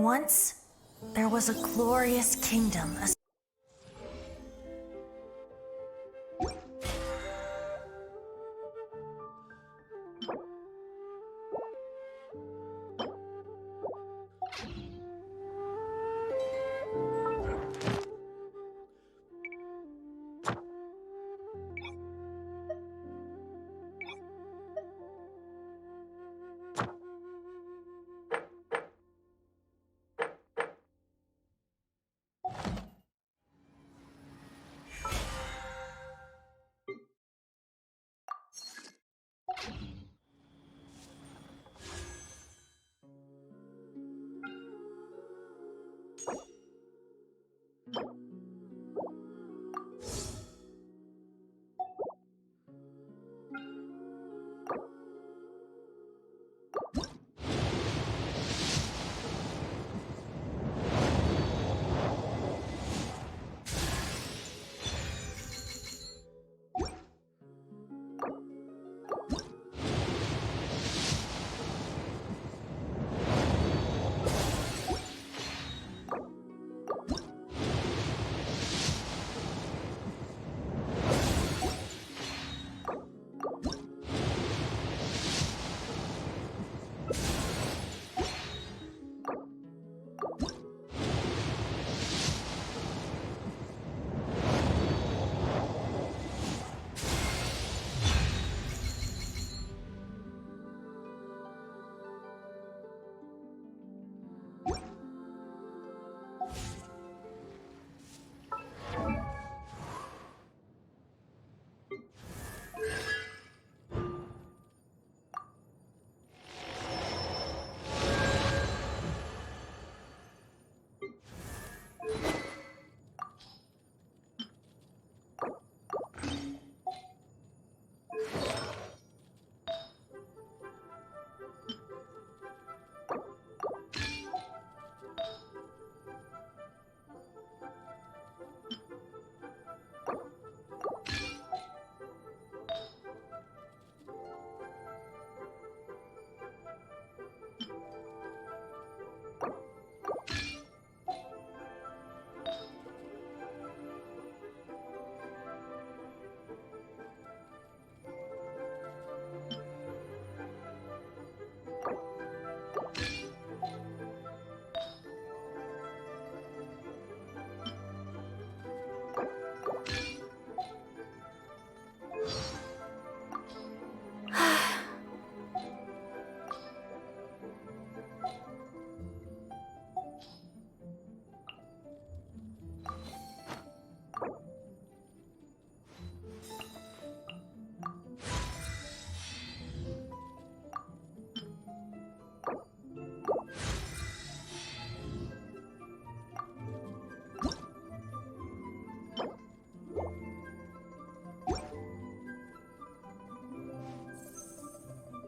Once, there was a glorious kingdom.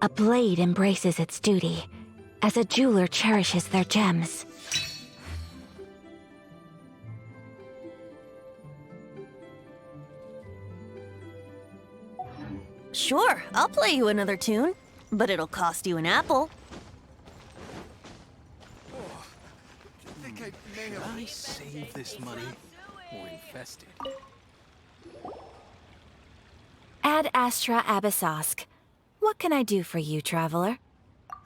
A blade embraces its duty, as a jeweler cherishes their gems. Sure, I'll play you another tune, but it'll cost you an apple. Should I save this money or invest it? Ad Astra Abyssosk. What can I do for you, traveler?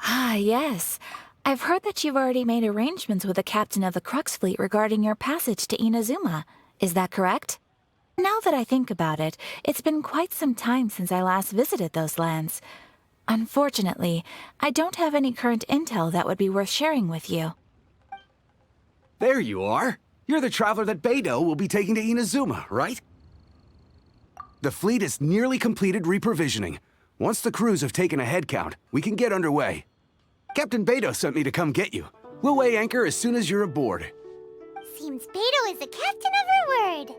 Ah, yes. I've heard that you've already made arrangements with the captain of the Crux Fleet regarding your passage to Inazuma. Is that correct? Now that I think about it, it's been quite some time since I last visited those lands. Unfortunately, I don't have any current intel that would be worth sharing with you. There you are. You're the traveler that Beidou will be taking to Inazuma, right? The fleet is nearly completed reprovisioning. Once the crews have taken a head count, we can get underway. Captain Beidou sent me to come get you. We'll weigh anchor as soon as you're aboard. Seems Beidou is the captain of her word.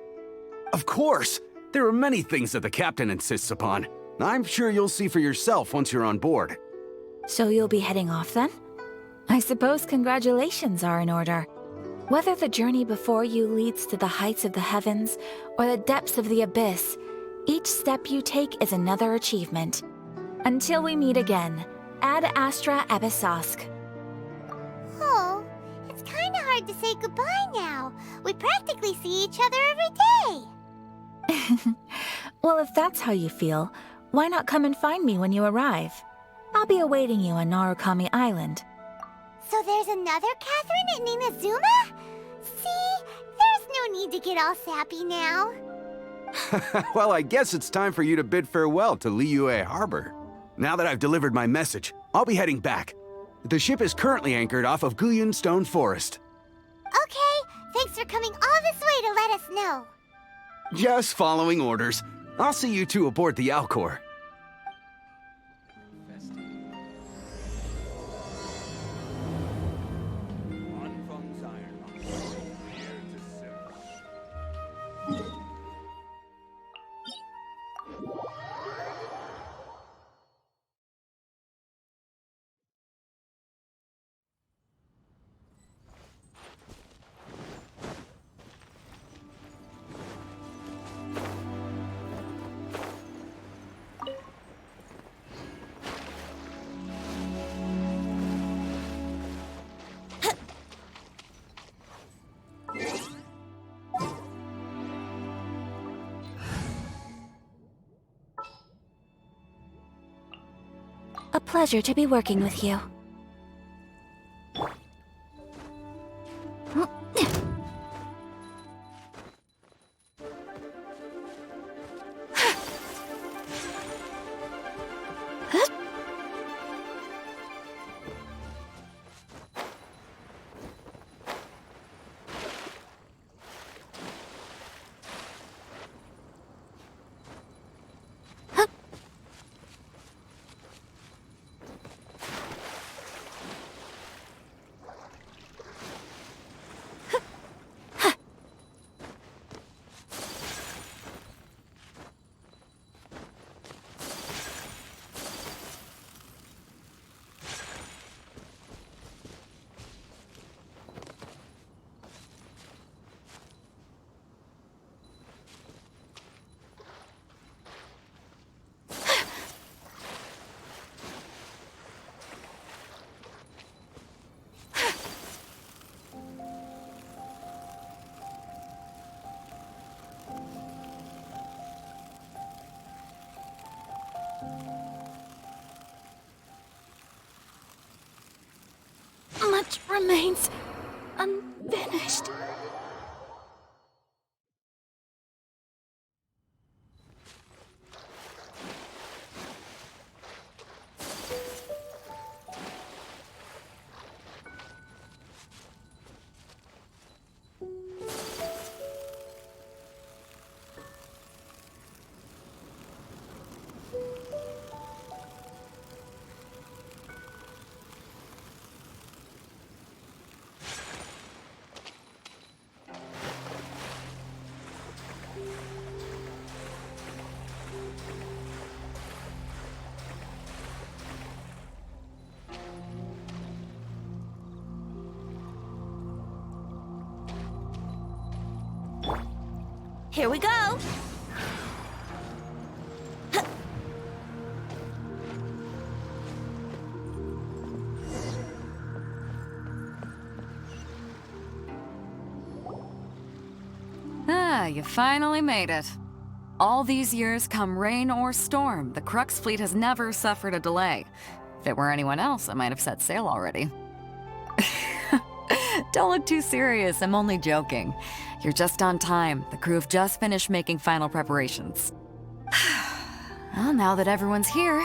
Of course! There are many things that the captain insists upon. I'm sure you'll see for yourself once you're on board. So you'll be heading off then? I suppose congratulations are in order. Whether the journey before you leads to the heights of the heavens or the depths of the abyss, each step you take is another achievement. Until we meet again, Ad Astra Abyssosk. Oh, it's hard to say goodbye now. We practically see each other every day. Well, if that's how you feel, why not come and find me when you arrive? I'll be awaiting you on Narukami Island. So there's another Catherine in Inazuma? See? There's no need to get all sappy now. Well, I guess it's time for you to bid farewell to Liyue Harbor. Now that I've delivered my message, I'll be heading back. The ship is currently anchored off of Guyun Stone Forest. Okay, thanks for coming all this way to let us know. Just following orders. I'll see you two aboard the Alcor. A pleasure to be working with you. Much remains unfinished. Here we go! Ah, you finally made it. All these years, come rain or storm, the Crux fleet has never suffered a delay. If it were anyone else, I might have set sail already. Don't look too serious, I'm only joking. You're just on time. The crew have just finished making final preparations. Well, now that everyone's here,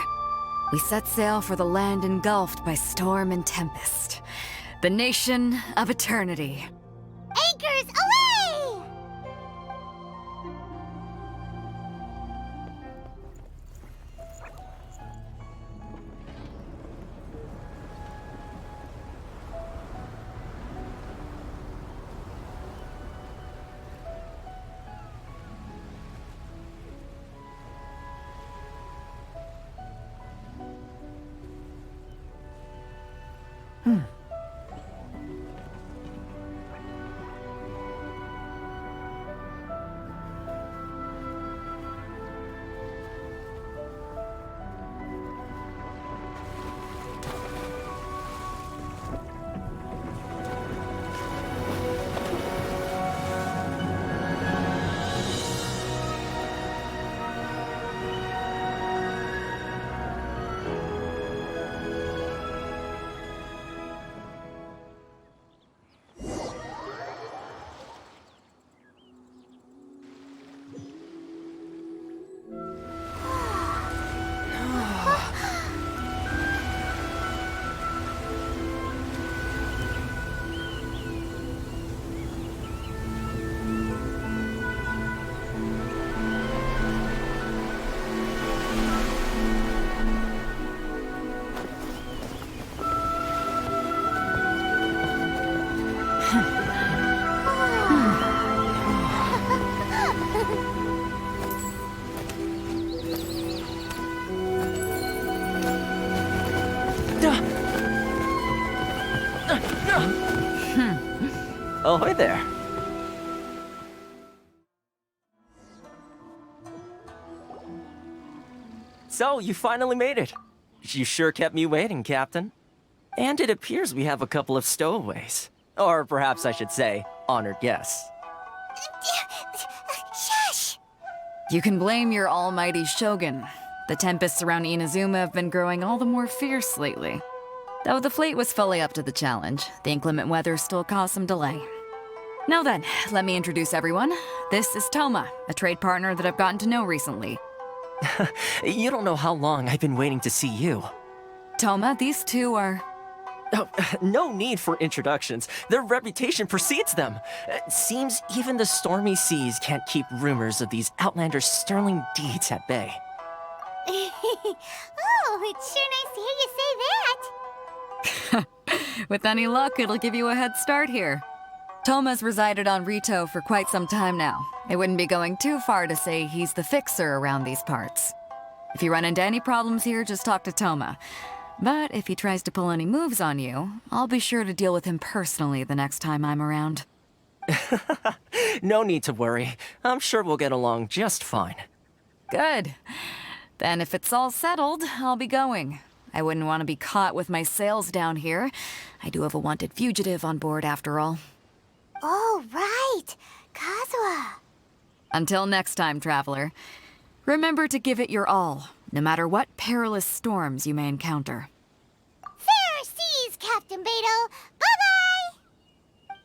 we set sail for the land engulfed by storm and tempest. The nation of eternity. Anchors away! Ahoy there. So, you finally made it. You sure kept me waiting, Captain. And it appears we have a couple of stowaways. Or perhaps I should say, honored guests. Shush! You can blame your almighty shogun. The tempests around Inazuma have been growing all the more fierce lately. Though the fleet was fully up to the challenge, the inclement weather still caused some delay. Now then, let me introduce everyone. This is Toma, a trade partner that I've gotten to know recently. You don't know how long I've been waiting to see you. Toma, these two are... Oh, no need for introductions. Their reputation precedes them. Seems even the stormy seas can't keep rumors of these Outlanders' sterling deeds at bay. Oh, it's sure nice to hear you say that. With any luck, it'll give you a head start here. Toma's resided on Rito for quite some time now. It wouldn't be going too far to say he's the fixer around these parts. If you run into any problems here, just talk to Toma. But if he tries to pull any moves on you, I'll be sure to deal with him personally the next time I'm around. No need to worry. I'm sure we'll get along just fine. Good. Then if it's all settled, I'll be going. I wouldn't want to be caught with my sails down here. I do have a wanted fugitive on board after all. Oh, right. Kazuha. Until next time, traveler. Remember to give it your all, no matter what perilous storms you may encounter. Fair seas, Captain Beidou. Bye-bye!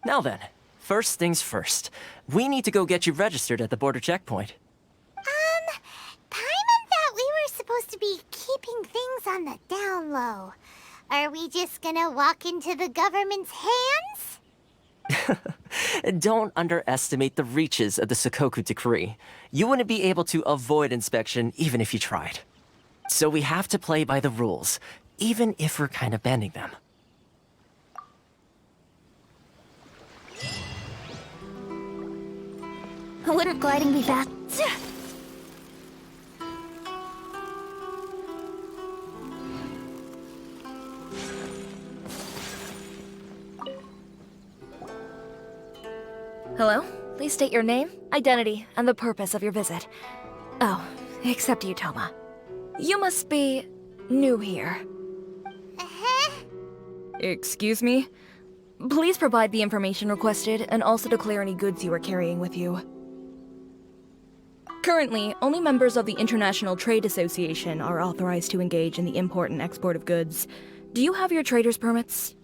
Now then, first things first. We need to go get you registered at the border checkpoint. Paimon thought we were supposed to be keeping things on the down low. Are we just gonna walk into the government's hands? Don't underestimate the reaches of the Sakoku Decree. You wouldn't be able to avoid inspection even if you tried. So we have to play by the rules, even if we're kind of bending them. Wouldn't gliding be fast? Hello? Please state your name, identity, and the purpose of your visit. Oh, except you, Toma. You must be new here. Uh-huh. Excuse me? Please provide the information requested and also declare any goods you are carrying with you. Currently, only members of the International Trade Association are authorized to engage in the import and export of goods. Do you have your trader's permits?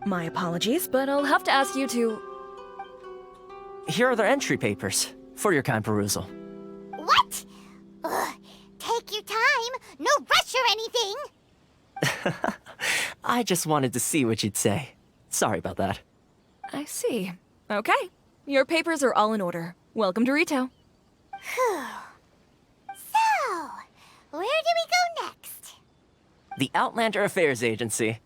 My apologies, but I'll have to ask you to... Here are the entry papers, for your kind perusal. What? Ugh, take your time. No rush or anything. I just wanted to see what you'd say. Sorry about that. I see. Okay. Your papers are all in order. Welcome to Rito. So, where do we go next? The Outlander Affairs Agency.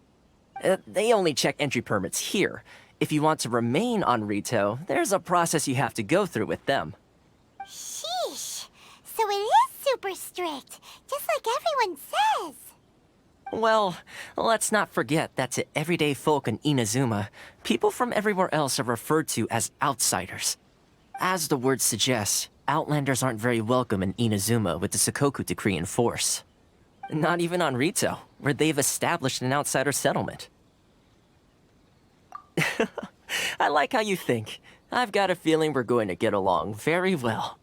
They only check entry permits here. If you want to remain on Rito, there's a process you have to go through with them. Sheesh. So it is super strict, just like everyone says. Well, let's not forget that to everyday folk in Inazuma, people from everywhere else are referred to as outsiders. As the word suggests, Outlanders aren't very welcome in Inazuma with the Sakoku Decree in force. Not even on Rito, where they've established an outsider settlement. I like how you think. I've got a feeling we're going to get along very well.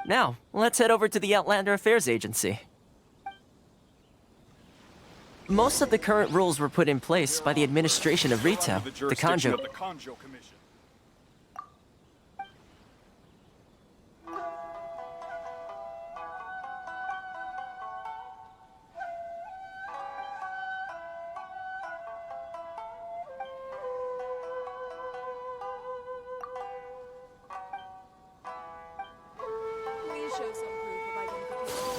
Now, let's head over to the Outlander Affairs Agency. Most of the current rules were put in place by the administration of Rito, the Kanjo. Commission. Please show some proof of identification.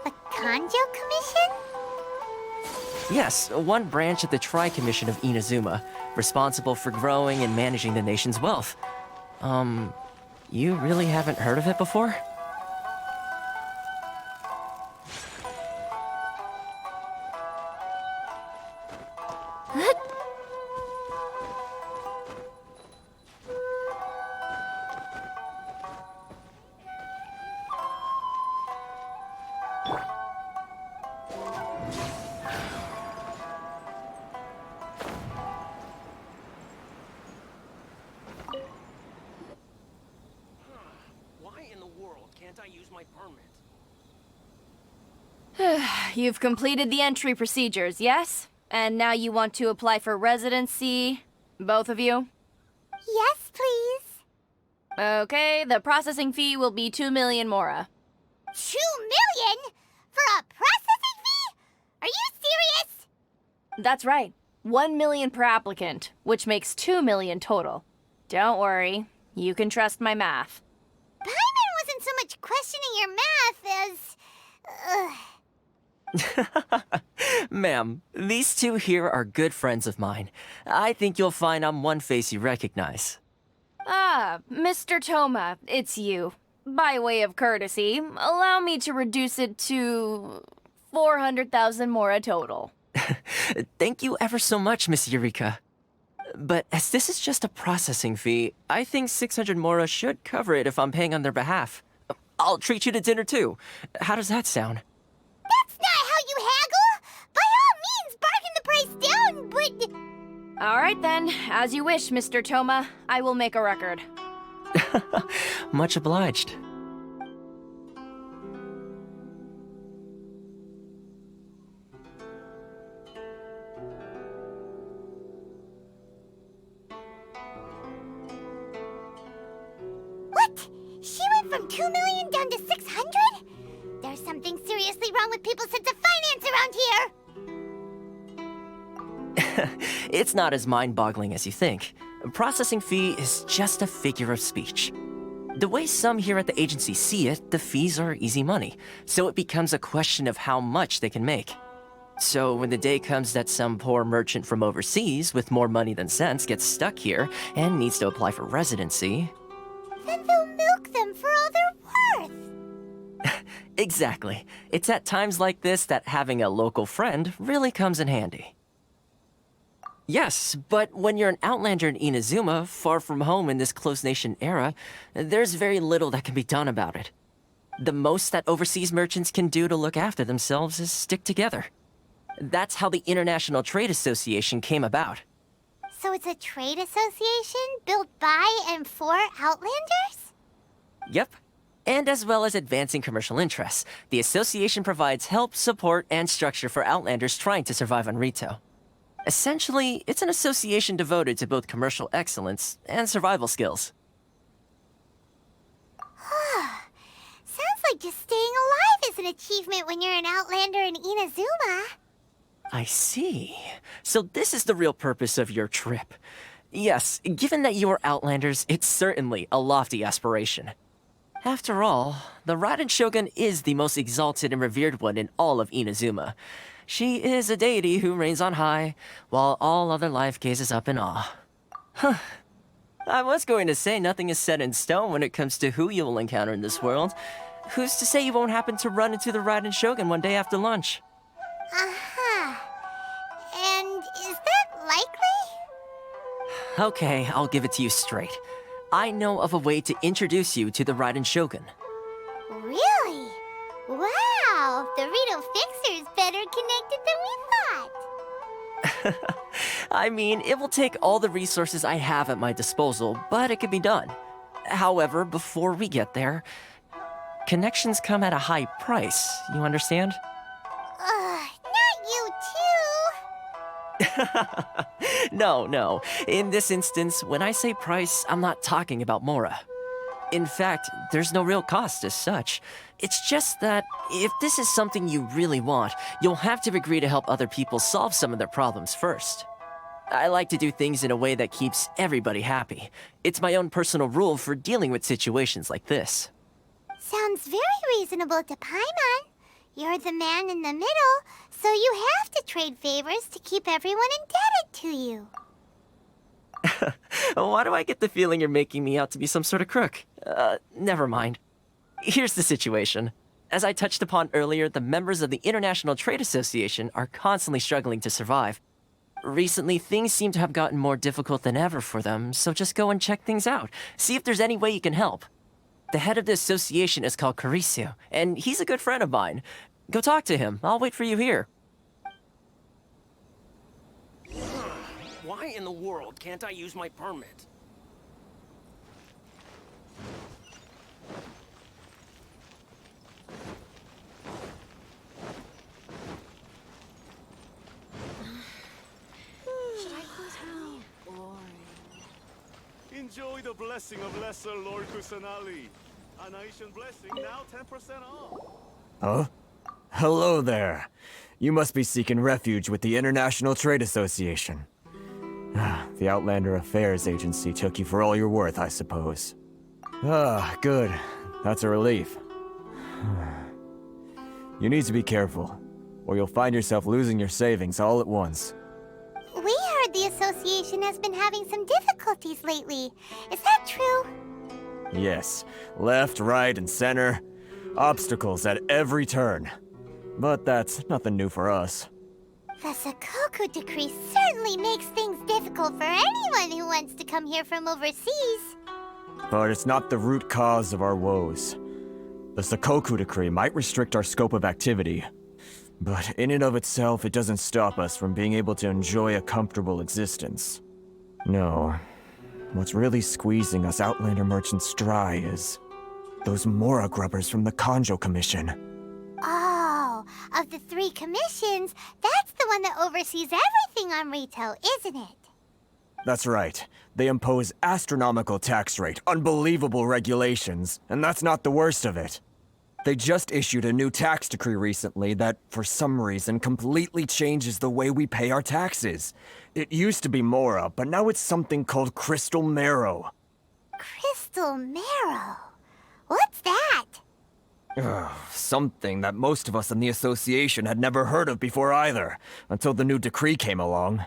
The Kanjo Commission? Yes, one branch of the Tri-Commission of Inazuma, responsible for growing and managing the nation's wealth. You really haven't heard of it before? Why in the world can't I use my permit? You've completed the entry procedures, yes? And now you want to apply for residency? Both of you? Yes, please. Okay, the processing fee will be 2 million mora. 2 million? For a processing fee? Are you serious? That's right. 1 million per applicant, which makes 2 million total. Don't worry, you can trust my math. Paimon wasn't so much questioning your math as... Ma'am, these two here are good friends of mine. I think you'll find I'm one face you recognize. Ah, Mr. Toma, it's you. By way of courtesy, allow me to reduce it to 400,000 mora total. Thank you ever so much, Miss Eureka. But as this is just a processing fee, I think 600 mora should cover it if I'm paying on their behalf. I'll treat you to dinner too. How does that sound? That's not how you haggle! By all means, bargain the price down, but... All right then, as you wish, Mr. Toma. I will make a record. Much obliged. What? She went from 2 million down to 600? There's something seriously wrong with people's sense of finance around here! It's not as mind-boggling as you think. A processing fee is just a figure of speech. The way some here at the agency see it, the fees are easy money, so it becomes a question of how much they can make. So when the day comes that some poor merchant from overseas with more money than sense gets stuck here and needs to apply for residency... Then they'll milk them for all they're worth! Exactly. It's at times like this that having a local friend really comes in handy. Yes, but when you're an outlander in Inazuma, far from home in this closed nation era, there's very little that can be done about it. The most that overseas merchants can do to look after themselves is stick together. That's how the International Trade Association came about. So it's a trade association built by and for Outlanders? Yep. And as well as advancing commercial interests, the association provides help, support, and structure for Outlanders trying to survive on Rito. Essentially, it's an association devoted to both commercial excellence and survival skills. Sounds like just staying alive is an achievement when you're an Outlander in Inazuma. I see. So this is the real purpose of your trip. Yes, given that you are Outlanders, it's certainly a lofty aspiration. After all, the Raiden Shogun is the most exalted and revered one in all of Inazuma. She is a deity who reigns on high, while all other life gazes up in awe. Huh. I was going to say nothing is set in stone when it comes to who you will encounter in this world. Who's to say you won't happen to run into the Raiden Shogun one day after lunch? Uh-huh. And is that likely? Okay, I'll give it to you straight. I know of a way to introduce you to the Raiden Shogun. Really? Wow, the Rito Fixer's better connected than we thought. I mean, it will take all the resources I have at my disposal, but it can be done. However, before we get there, connections come at a high price, you understand? Not you too. No. In this instance, when I say price, I'm not talking about Mora. In fact, there's no real cost as such. It's just that if this is something you really want, you'll have to agree to help other people solve some of their problems first. I like to do things in a way that keeps everybody happy. It's my own personal rule for dealing with situations like this. Sounds very reasonable to Paimon. You're the man in the middle, so you have to trade favors to keep everyone indebted to you. Why do I get the feeling you're making me out to be some sort of crook? Never mind. Here's the situation. As I touched upon earlier, the members of the International Trade Association are constantly struggling to survive. Recently, things seem to have gotten more difficult than ever for them, so just go and check things out. See if there's any way you can help. The head of the association is called Caricio, and he's a good friend of mine. Go talk to him. I'll wait for you here. Why in the world can't I use my permit? Enjoy the blessing of Lesser Lord Kusanali. An Aishan blessing, now 10% off. Huh? Hello there. You must be seeking refuge with the International Trade Association. The Outlander Affairs Agency took you for all you're worth, I suppose. Ah, good. That's a relief. You need to be careful, or you'll find yourself losing your savings all at once. We heard the association has been having some difficulties lately. Is that true? Yes. Left, right, and center. Obstacles at every turn. But that's nothing new for us. The Sakoku decree certainly makes things difficult for anyone who wants to come here from overseas. But it's not the root cause of our woes. The Sakoku decree might restrict our scope of activity, but in and of itself, it doesn't stop us from being able to enjoy a comfortable existence. No. What's really squeezing us Outlander merchants dry is those Mora grubbers from the Kanjo Commission. Oh, of the 3 commissions, that's the one that oversees everything on Rito, isn't it? That's right. They impose astronomical tax rate, unbelievable regulations, and that's not the worst of it. They just issued a new tax decree recently that, for some reason, completely changes the way we pay our taxes. It used to be Mora, but now it's something called Crystal Marrow. Crystal Marrow? What's that? Something that most of us in the association had never heard of before either, until the new decree came along.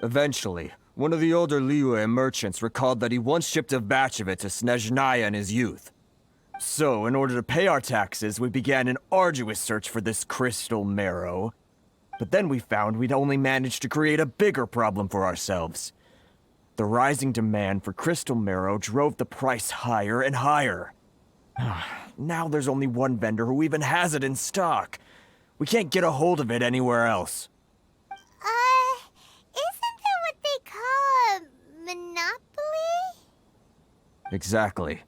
Eventually, one of the older Liyue merchants recalled that he once shipped a batch of it to Snezhnaya in his youth. So, in order to pay our taxes, we began an arduous search for this crystal marrow. But then we found we'd only managed to create a bigger problem for ourselves. The rising demand for crystal marrow drove the price higher and higher. Now there's only one vendor who even has it in stock. We can't get a hold of it anywhere else. Isn't that what they call a monopoly? Exactly.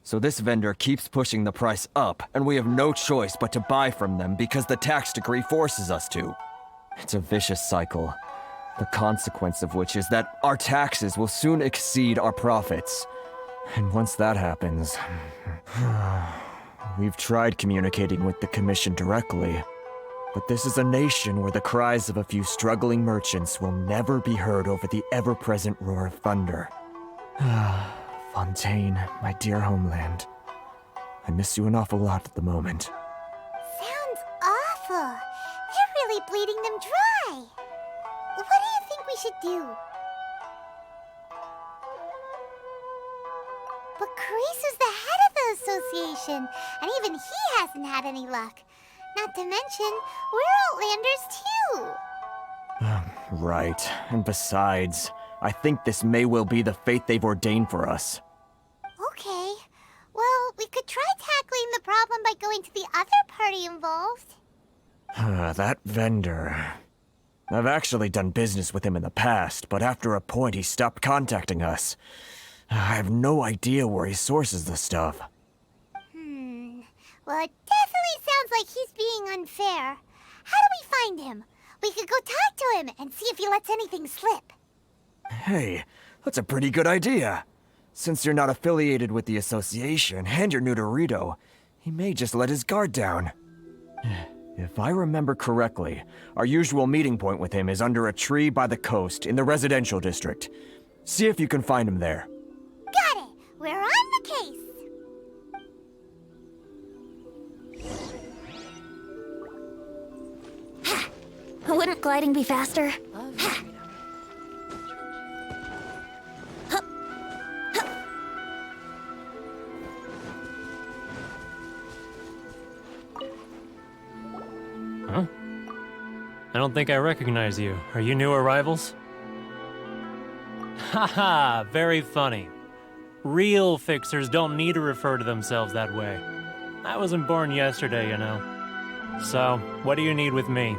So this vendor keeps pushing the price up, and we have no choice but to buy from them because the tax decree forces us to. It's a vicious cycle, the consequence of which is that our taxes will soon exceed our profits. And once that happens... We've tried communicating with the Commission directly, but this is a nation where the cries of a few struggling merchants will never be heard over the ever-present roar of thunder. Fontaine, my dear homeland. I miss you an awful lot at the moment. Sounds awful. They're really bleeding them dry. What do you think we should do? But Carisu's the head of the association, and even he hasn't had any luck. Not to mention, we're Outlanders too. Right. And besides, I think this may well be the fate they've ordained for us. Okay. Well, we could try tackling the problem by going to the other party involved. That vendor... I've actually done business with him in the past, but after a point he stopped contacting us. I have no idea where he sources the stuff. Well, it definitely sounds like he's being unfair. How do we find him? We could go talk to him and see if he lets anything slip. Hey, that's a pretty good idea. Since you're not affiliated with the association and you're new to Rito, he may just let his guard down. If I remember correctly, our usual meeting point with him is under a tree by the coast in the residential district. See if you can find him there. Got it! We're on the case! Wouldn't gliding be faster? don't think I recognize you. Are you new arrivals? Haha, very funny. Real fixers don't need to refer to themselves that way. I wasn't born yesterday, you know. So, what do you need with me?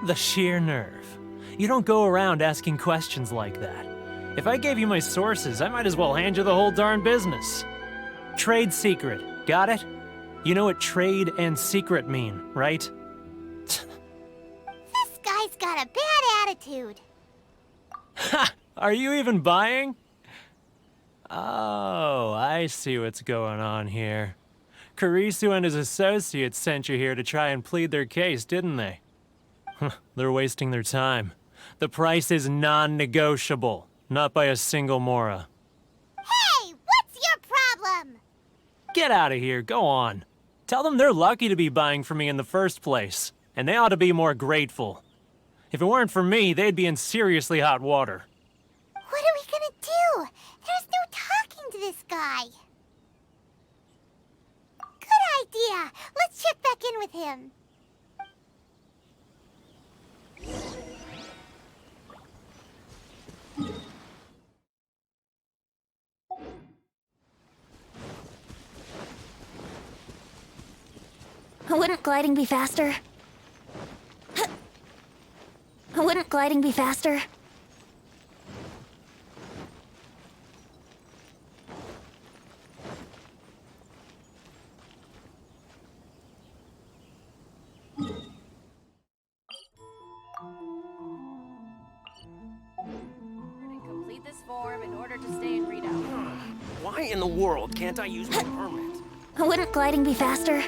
The sheer nerve. You don't go around asking questions like that. If I gave you my sources, I might as well hand you the whole darn business. Trade secret, got it? You know what trade and secret mean, right? This guy's got a bad attitude. Ha! Are you even buying? Oh, I see what's going on here. Kurisu and his associates sent you here to try and plead their case, didn't they? They're wasting their time. The price is non-negotiable, not by a single Mora. Hey, what's your problem? Get out of here, go on. Tell them they're lucky to be buying from me in the first place, and they ought to be more grateful. If it weren't for me, they'd be in seriously hot water. What are we gonna do? There's no talking to this guy. Good idea. Let's check back in with him. Wouldn't gliding be faster? Wouldn't gliding be faster? Complete this form in order to stay in readout. Why in the world can't I use my permit? Wouldn't gliding be faster?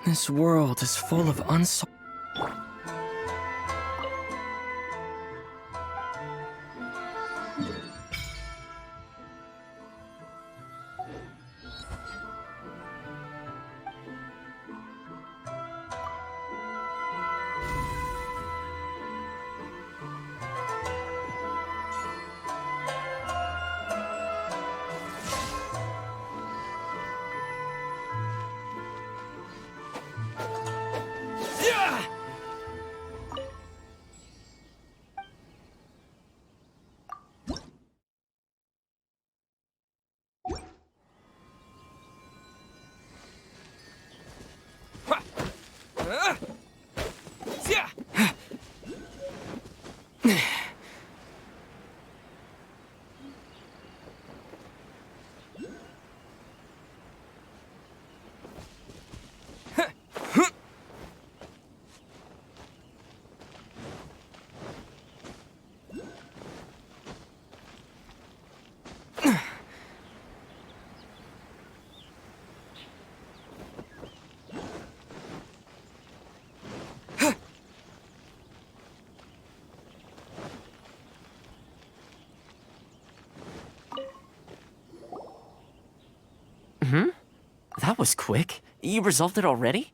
This world is full of unsolved... That was quick. You resolved it already?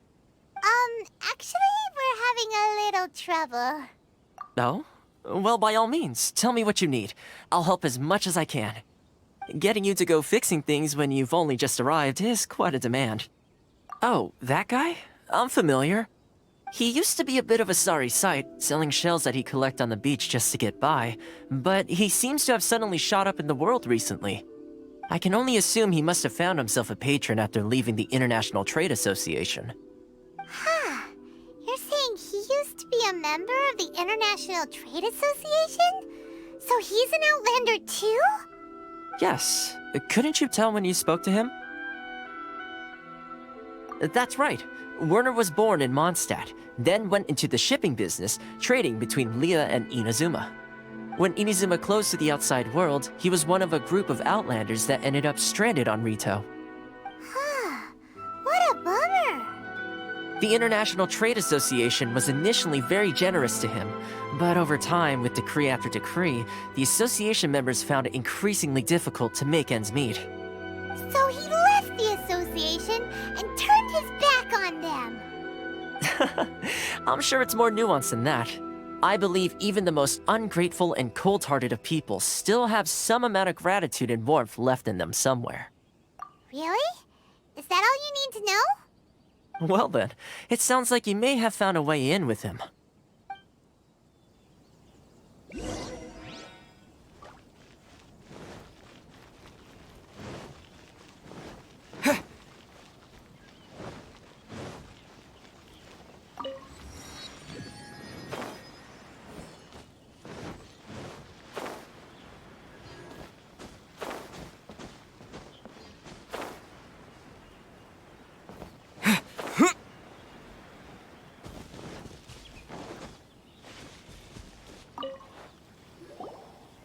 Actually, we're having a little trouble. No? Well, by all means, tell me what you need. I'll help as much as I can. Getting you to go fixing things when you've only just arrived is quite a demand. Oh, that guy? I'm familiar. He used to be a bit of a sorry sight, selling shells that he collect on the beach just to get by, but he seems to have suddenly shot up in the world recently. I can only assume he must have found himself a patron after leaving the International Trade Association. Huh. You're saying he used to be a member of the International Trade Association? So he's an Outlander too? Yes. Couldn't you tell when you spoke to him? That's right. Werner was born in Mondstadt, then went into the shipping business, trading between Leah and Inazuma. When Inazuma closed to the outside world, he was one of a group of outlanders that ended up stranded on Rito. What a bummer! The International Trade Association was initially very generous to him, but over time, with decree after decree, the association members found it increasingly difficult to make ends meet. So he left the association and turned his back on them. I'm sure it's more nuanced than that. I believe even the most ungrateful and cold-hearted of people still have some amount of gratitude and warmth left in them somewhere. Really? Is that all you need to know? Well then, it sounds like you may have found a way in with him.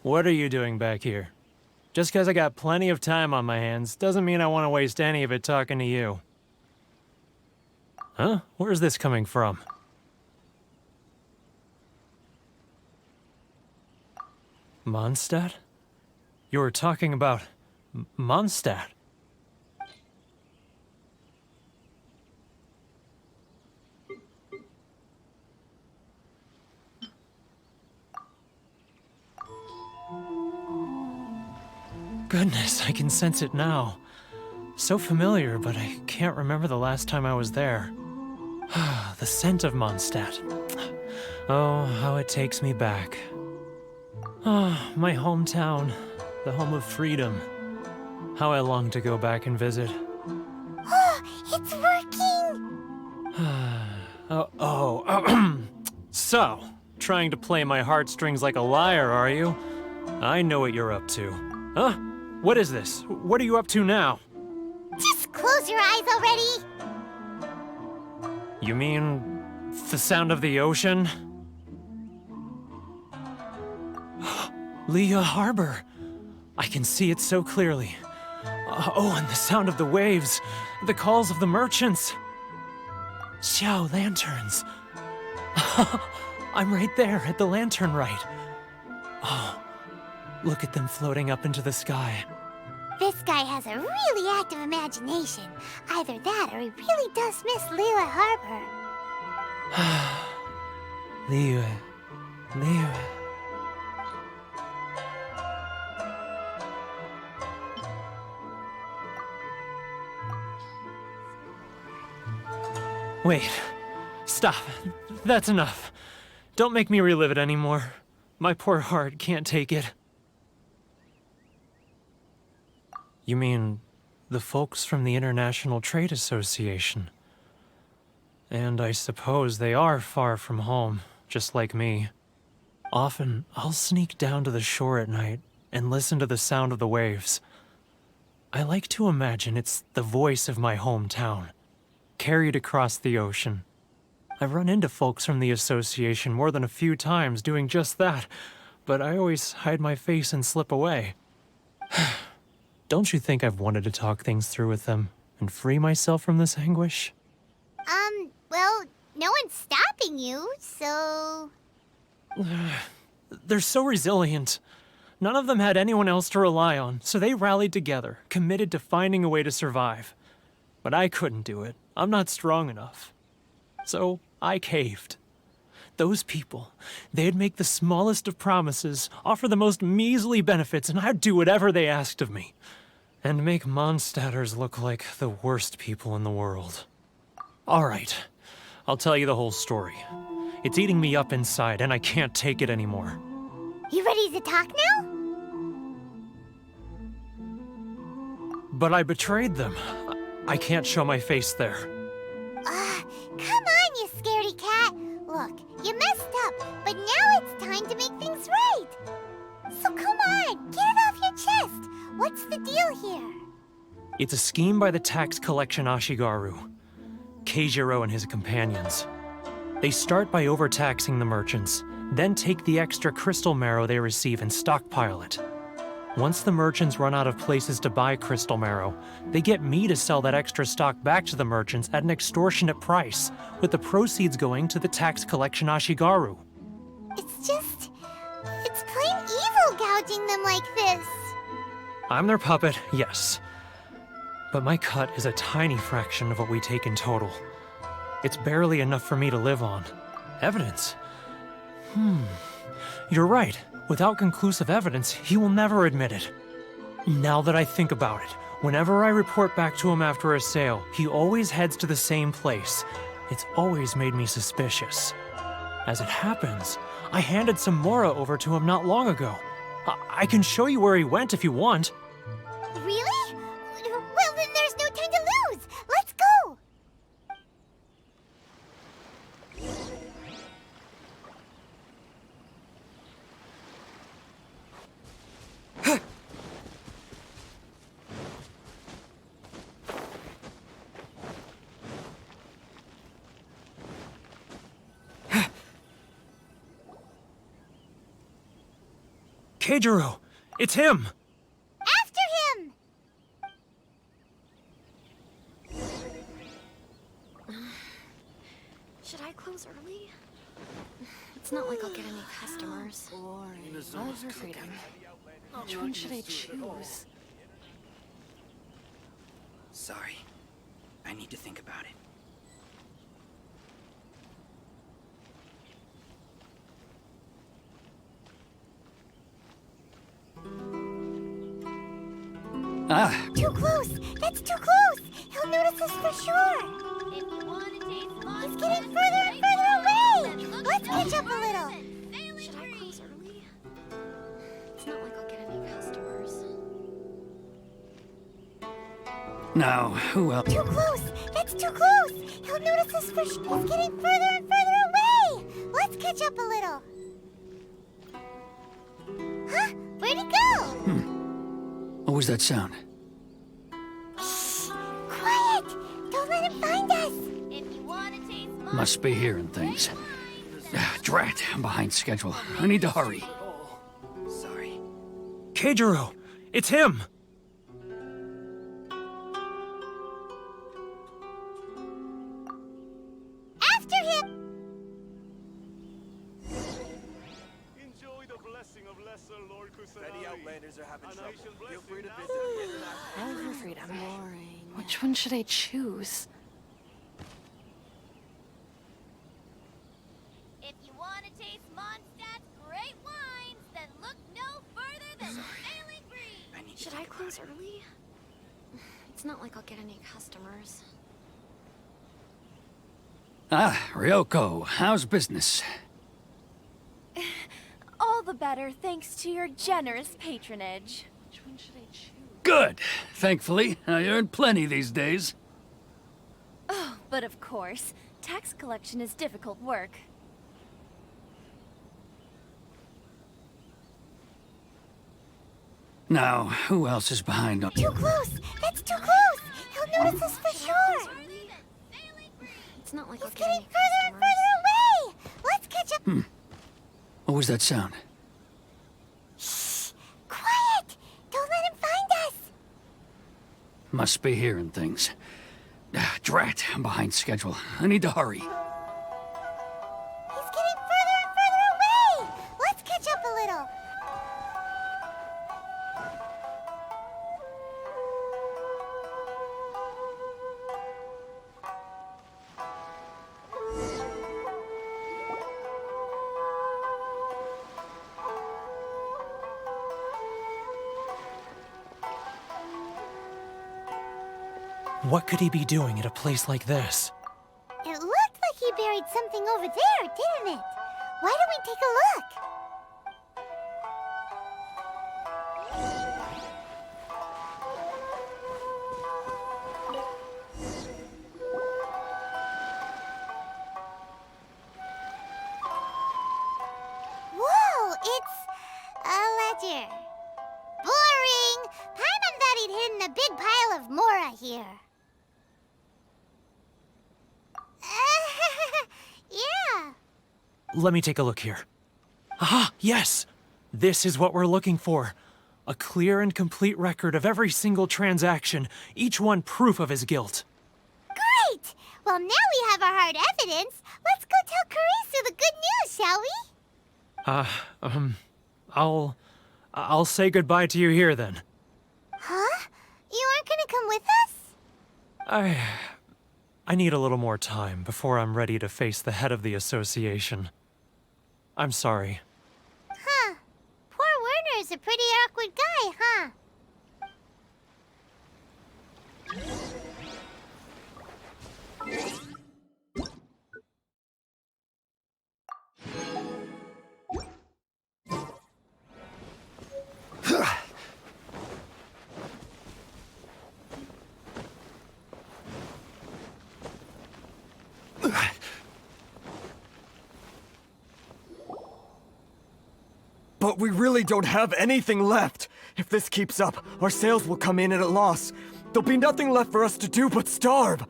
What are you doing back here? Just because I got plenty of time on my hands doesn't mean I want to waste any of it talking to you. Huh? Where's this coming from? Mondstadt? You were talking about Mondstadt. Goodness, I can sense it now. So familiar, but I can't remember the last time I was there. The scent of Mondstadt. Oh, how it takes me back. Oh, my hometown, the home of freedom. How I long to go back and visit. Oh, it's working! So, trying to play my heartstrings like a liar, are you? I know what you're up to. Huh? What is this? What are you up to now? Just close your eyes already! You mean the sound of the ocean? Leah Harbor. I can see it so clearly. Oh, and the sound of the waves. The calls of the merchants. Xiao lanterns. I'm right there at the lantern right. Oh, look at them floating up into the sky. This guy has a really active imagination. Either that or he really does miss Liyue Harbor. Liyue. Wait. Stop. That's enough. Don't make me relive it anymore. My poor heart can't take it. You mean the folks from the International Trade Association? And I suppose they are far from home, just like me. Often, I'll sneak down to the shore at night and listen to the sound of the waves. I like to imagine it's the voice of my hometown, carried across the ocean. I've run into folks from the association more than a few times doing just that, but I always hide my face and slip away. Don't you think I've wanted to talk things through with them and free myself from this anguish? Well, no one's stopping you, so... They're so resilient. None of them had anyone else to rely on, so they rallied together, committed to finding a way to survive. But I couldn't do it. I'm not strong enough. So I caved. Those people, they'd make the smallest of promises, offer the most measly benefits, and I'd do whatever they asked of me. And make Mondstadters look like the worst people in the world. All right, I'll tell you the whole story. It's eating me up inside, and I can't take it anymore. You ready to talk now? But I betrayed them. I can't show my face there. Come on, you scaredy cat. Look, you messed up, but now it's time to make things right. So come on, get it off your chest. What's the deal here? It's a scheme by the tax collection Ashigaru, Keijiro and his companions. They start by overtaxing the merchants, then take the extra crystal marrow they receive and stockpile it. Once the merchants run out of places to buy crystal marrow, they get me to sell that extra stock back to the merchants at an extortionate price, with the proceeds going to the tax collection Ashigaru. It's plain evil gouging them like this. I'm their puppet, yes. But my cut is a tiny fraction of what we take in total. It's barely enough for me to live on. Evidence? You're right. Without conclusive evidence, he will never admit it. Now that I think about it, whenever I report back to him after a sale, he always heads to the same place. It's always made me suspicious. As it happens, I handed some Mora over to him not long ago. I can show you where he went if you want. Really? Well, then there's no time to lose. Let's go. Keijiro! It's him! After him! Should I close early? It's not like I'll get any customers. Love or freedom? Which one should I choose? Sorry. I need to think about it. Too close! That's too close! He'll notice us for sure! He's getting further and further away! Let's catch up a little! Should I close early? It's not like I'll get any customers. Now, who else? Too close! That's too close! He'll notice us for sure! He's getting further and further away! Let's catch up a little! Huh? Where'd he go? What was that sound? Shh! Quiet! Don't let him find us! Must be hearing things. Drat, I'm behind schedule. I need to hurry. Sorry. Keijiro! It's him! After him! Enjoy the blessing of Lesser Lord Kusanagi. Many Outlanders are having trouble. Feel free to visit the Love or freedom? Which one should I choose? If you want to taste Mondstadt's great wines, then look no further than Sailing Green! Should I close early? It's not like I'll get any customers. Ryoko, how's business? All the better thanks to your generous patronage. Which one should I choose? Good. Thankfully, I earn plenty these days. Oh, but of course, tax collection is difficult work. Now, who else is behind on? Too close! That's too close! He'll notice us for sure! It's not like He's I'll get getting any further and customers. further away! Let's catch up. What was that sound? Shh! Quiet! Don't let him find us! Must be hearing things. Drat, I'm behind schedule. I need to hurry. He's getting further and further away! Let's catch up a little. What could he be doing at a place like this? It looked like he buried something over there, didn't it? Why don't we take a look? Whoa, it's a ledger. Boring! Paimon thought he'd hidden a big pile of Mora here. Yeah, let me take a look here. Aha, yes! This is what we're looking for. A clear and complete record of every single transaction, each one proof of his guilt. Great! Well, now we have our hard evidence. Let's go tell Karisu the good news, shall we? I'll say goodbye to you here then. Huh? You aren't gonna come with us? I need a little more time before I'm ready to face the head of the association. I'm sorry. Huh. Poor Werner's a pretty awkward guy, huh? But we really don't have anything left. If this keeps up, our sales will come in at a loss. There'll be nothing left for us to do but starve.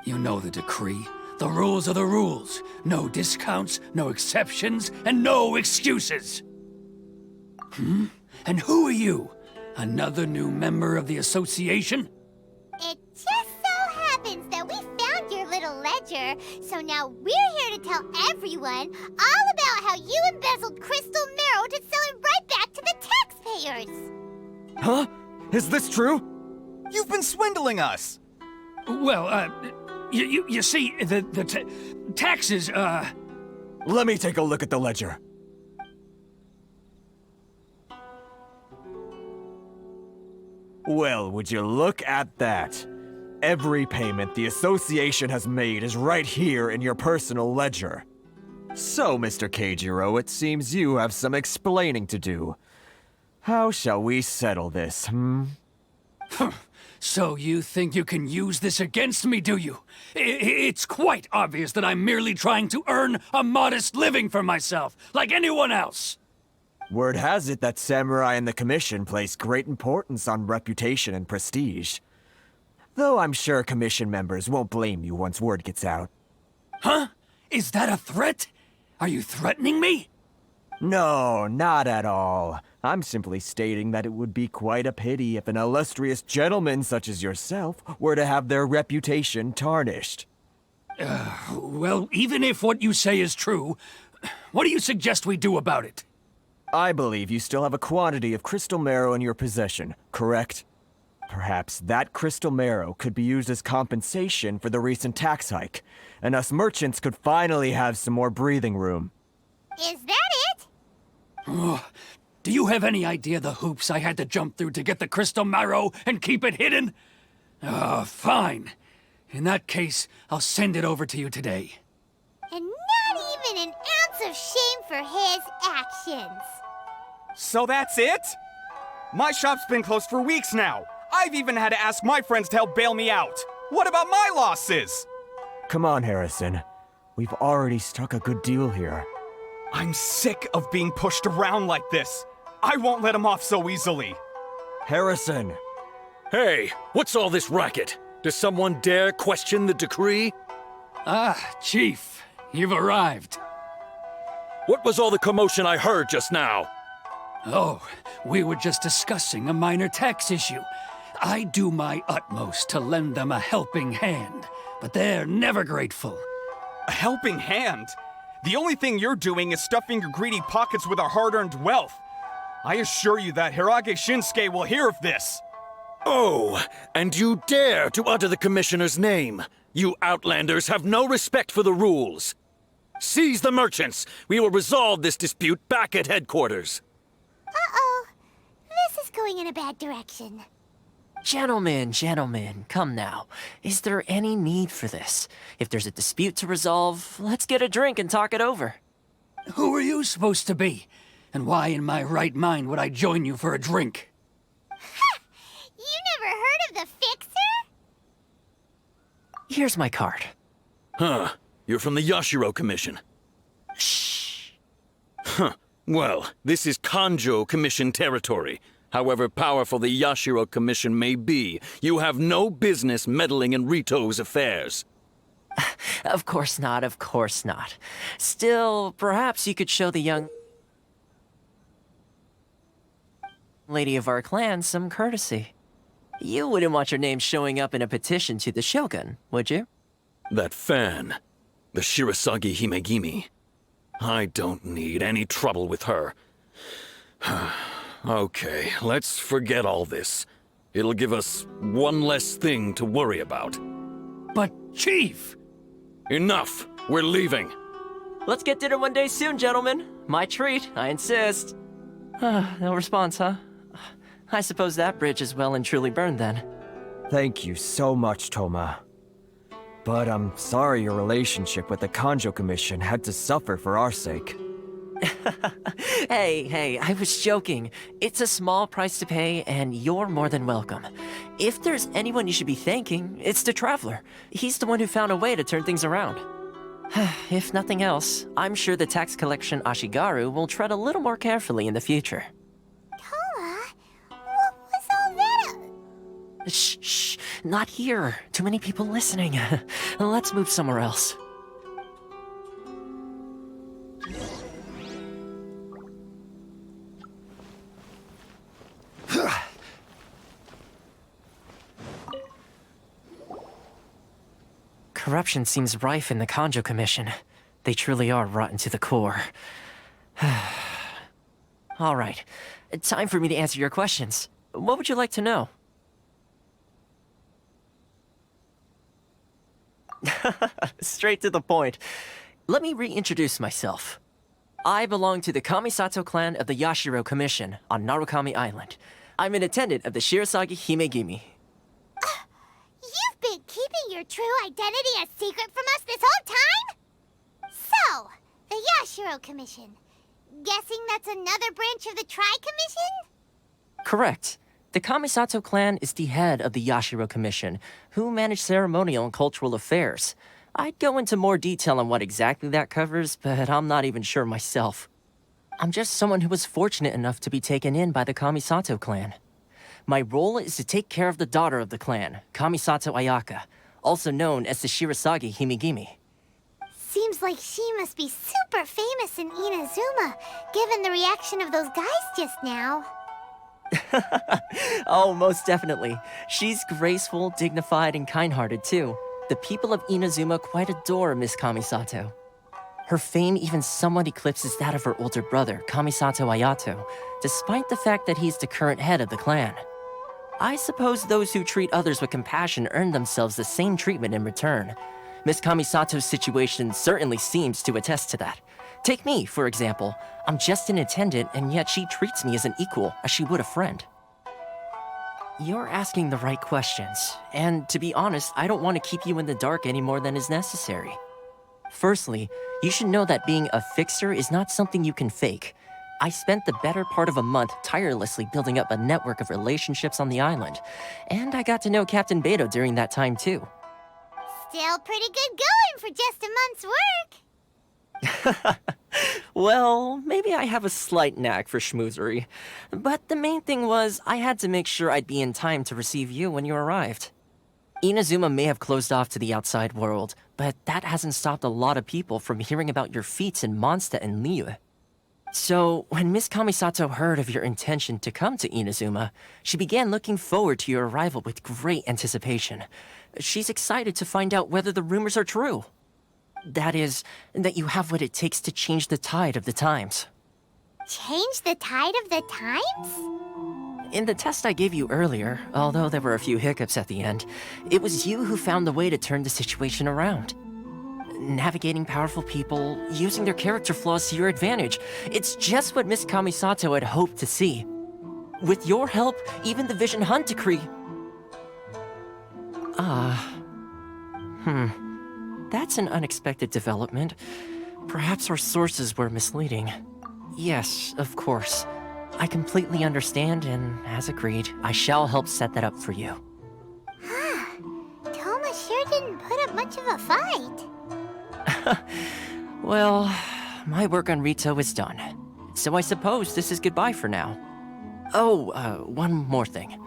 You know the decree. The rules are the rules. No discounts, no exceptions, and no excuses. And who are you? Another new member of the association? It just so happens that we found your little ledger, so now we're here to tell everyone all about how you embezzled crystal marrow to sell it right back to the taxpayers. Huh? Is this true? You've been swindling us! Well, you see, the taxes, Let me take a look at the ledger. Well, would you look at that? Every payment the association has made is right here in your personal ledger. So, Mr. Keijiro, it seems you have some explaining to do. How shall we settle this, So you think you can use this against me, do you? It's quite obvious that I'm merely trying to earn a modest living for myself, like anyone else. Word has it that Samurai and the Commission place great importance on reputation and prestige. Though I'm sure Commission members won't blame you once word gets out. Huh? Is that a threat? Are you threatening me? No, not at all. I'm simply stating that it would be quite a pity if an illustrious gentleman such as yourself were to have their reputation tarnished. Well, even if what you say is true, what do you suggest we do about it? I believe you still have a quantity of crystal marrow in your possession, correct? Perhaps that crystal marrow could be used as compensation for the recent tax hike, and us merchants could finally have some more breathing room. Is that it? Do you have any idea the hoops I had to jump through to get the crystal marrow and keep it hidden? Fine. In that case, I'll send it over to you today. And not even an ounce of shame for his actions. So that's it? My shop's been closed for weeks now. I've even had to ask my friends to help bail me out. What about my losses? Come on, Harrison. We've already struck a good deal here. I'm sick of being pushed around like this. I won't let him off so easily. Harrison! Hey, what's all this racket? Does someone dare question the decree? Chief, you've arrived. What was all the commotion I heard just now? Oh, we were just discussing a minor tax issue. I do my utmost to lend them a helping hand, but they're never grateful. A helping hand? The only thing you're doing is stuffing your greedy pockets with our hard-earned wealth. I assure you that Hirage Shinsuke will hear of this. Oh, and you dare to utter the Commissioner's name. You Outlanders have no respect for the rules. Seize the merchants. We will resolve this dispute back at headquarters. Uh-oh. This is going in a bad direction. Gentlemen, come now. Is there any need for this? If there's a dispute to resolve, let's get a drink and talk it over. Who are you supposed to be? And why in my right mind would I join you for a drink? Ha! You never heard of the Fixer? Here's my card. Huh. You're from the Yashiro Commission. Shh. Huh. Well, this is Kanjo Commission territory. However powerful the Yashiro Commission may be, you have no business meddling in Rito's affairs. Of course not, of course not. Still, perhaps you could show the young lady of our clan some courtesy. You wouldn't want your name showing up in a petition to the Shogun, would you? That fan, the Shirasagi Himegimi. I don't need any trouble with her. Okay, let's forget all this. It'll give us one less thing to worry about. But, Chief! Enough! We're leaving! Let's get dinner one day soon, gentlemen. My treat, I insist. No response, huh? I suppose that bridge is well and truly burned then. Thank you so much, Toma. But I'm sorry your relationship with the Kanjo Commission had to suffer for our sake. Hey, I was joking. It's a small price to pay, and you're more than welcome. If there's anyone you should be thanking, it's the Traveler. He's the one who found a way to turn things around. If nothing else, I'm sure the tax collection Ashigaru will tread a little more carefully in the future. Toma? What was all that? Shh, not here. Too many people listening. Let's move somewhere else. Corruption seems rife in the Kanjo Commission. They truly are rotten to the core. All right, time for me to answer your questions. What would you like to know? Straight to the point. Let me reintroduce myself. I belong to the Kamisato clan of the Yashiro Commission on Narukami Island. I'm an attendant of the Shirasagi Himegimi. You've been keeping your true identity a secret from us this whole time? So, the Yashiro Commission. Guessing that's another branch of the Tri-Commission? Correct. The Kamisato clan is the head of the Yashiro Commission, who manage ceremonial and cultural affairs. I'd go into more detail on what exactly that covers, but I'm not even sure myself. I'm just someone who was fortunate enough to be taken in by the Kamisato clan. My role is to take care of the daughter of the clan, Kamisato Ayaka, also known as the Shirasagi Himegimi. Seems like she must be super famous in Inazuma, given the reaction of those guys just now. Oh, most definitely. She's graceful, dignified, and kind-hearted too. The people of Inazuma quite adore Miss Kamisato. Her fame even somewhat eclipses that of her older brother, Kamisato Ayato, despite the fact that he's the current head of the clan. I suppose those who treat others with compassion earn themselves the same treatment in return. Miss Kamisato's situation certainly seems to attest to that. Take me, for example. I'm just an attendant, and yet she treats me as an equal, as she would a friend. You're asking the right questions, and to be honest, I don't want to keep you in the dark any more than is necessary. Firstly, you should know that being a fixer is not something you can fake. I spent the better part of a month tirelessly building up a network of relationships on the island, and I got to know Captain Beto during that time too. Still pretty good going for just a month's work. Well, maybe I have a slight knack for schmoozery, but the main thing was I had to make sure I'd be in time to receive you when you arrived. Inazuma may have closed off to the outside world, but that hasn't stopped a lot of people from hearing about your feats in Mondstadt and Liyue. So, when Miss Kamisato heard of your intention to come to Inazuma, she began looking forward to your arrival with great anticipation. She's excited to find out whether the rumors are true. That is, that you have what it takes to change the tide of the times. Change the tide of the times? In the test I gave you earlier, although there were a few hiccups at the end, it was you who found the way to turn the situation around. Navigating powerful people, using their character flaws to your advantage. It's just what Miss Kamisato had hoped to see. With your help, even the Vision Hunt decree... That's an unexpected development. Perhaps our sources were misleading. Yes, of course. I completely understand, and as agreed, I shall help set that up for you. Toma sure didn't put up much of a fight. Well, my work on Rito is done. So I suppose this is goodbye for now. Oh, one more thing.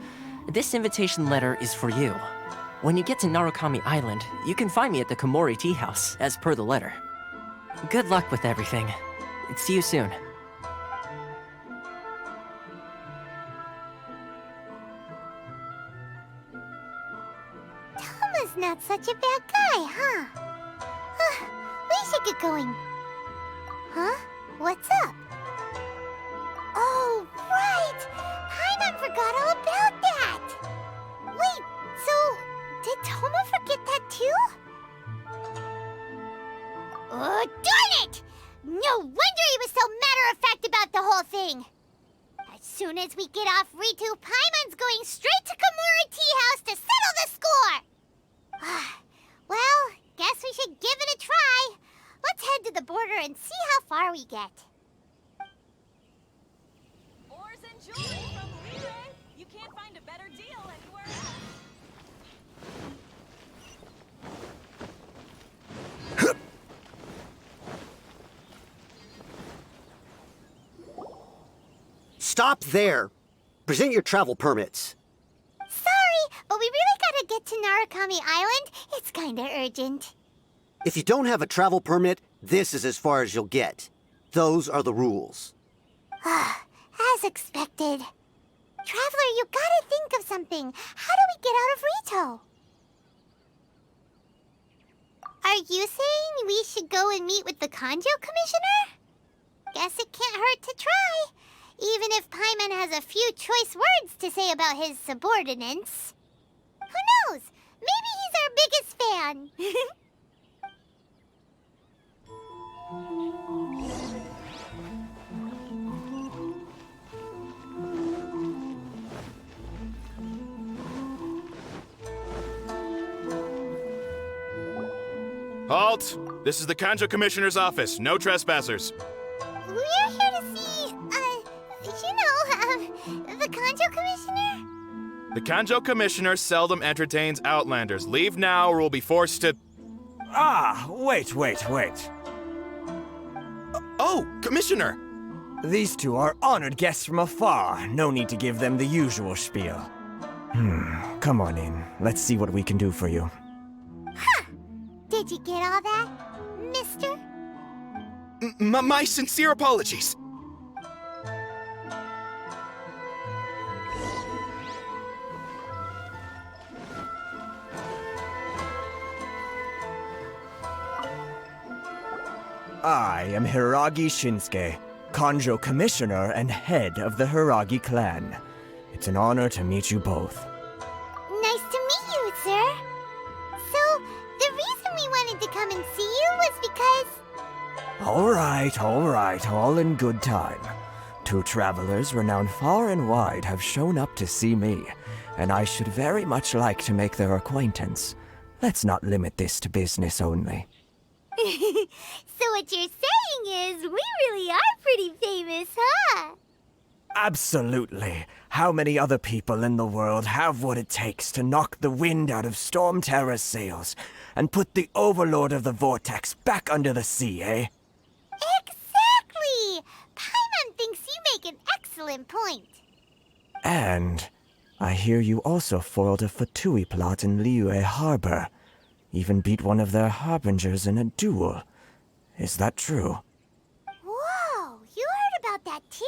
This invitation letter is for you. When you get to Narukami Island, you can find me at the Komori Tea House, as per the letter. Good luck with everything. See you soon. Toma's not such a bad guy, huh? We should get going. Huh? What's up? Oh, right! Paimon forgot all about that! Wait, so did Toma forget that too? Oh, darn it! No wonder he was so matter-of-fact about the whole thing! As soon as we get off Ritu, Paimon's going straight to Komori Tea House to settle the score! Well, guess we should give it a try. Let's head to the border and see how far we get. Ores and jewelry from Liyue. You can't find a better deal anywhere else. Stop there! Present your travel permits. Sorry, but we really gotta get to Narukami Island. It's kinda urgent. If you don't have a travel permit, this is as far as you'll get. Those are the rules. As expected. Traveler, you gotta think of something. How do we get out of Rito? Are you saying we should go and meet with the Kanjo Commissioner? Guess it can't hurt to try. Even if Paimon has a few choice words to say about his subordinates. Who knows? Maybe he's our biggest fan. Halt! This is the Kanjo Commissioner's office. No trespassers. We're here to see, the Kanjo Commissioner? The Kanjo Commissioner seldom entertains Outlanders. Leave now or we'll be forced to... Wait. Oh, Commissioner! These two are honored guests from afar. No need to give them the usual spiel. Come on in. Let's see what we can do for you. Did you get all that, mister? My sincere apologies. I am Hiragi Shinsuke, Kanjo Commissioner and head of the Hiragi clan. It's an honor to meet you both. Nice to meet you, sir. So, the reason we wanted to come and see you was because... All right, all in good time. Two travelers renowned far and wide have shown up to see me, and I should very much like to make their acquaintance. Let's not limit this to business only. So what you're saying is, we really are pretty famous, huh? Absolutely. How many other people in the world have what it takes to knock the wind out of Storm Terror's sails and put the Overlord of the Vortex back under the sea, eh? Exactly! Paimon thinks you make an excellent point. And I hear you also foiled a Fatui plot in Liyue Harbor. Even beat one of their harbingers in a duel. Is that true? Whoa, you heard about that too?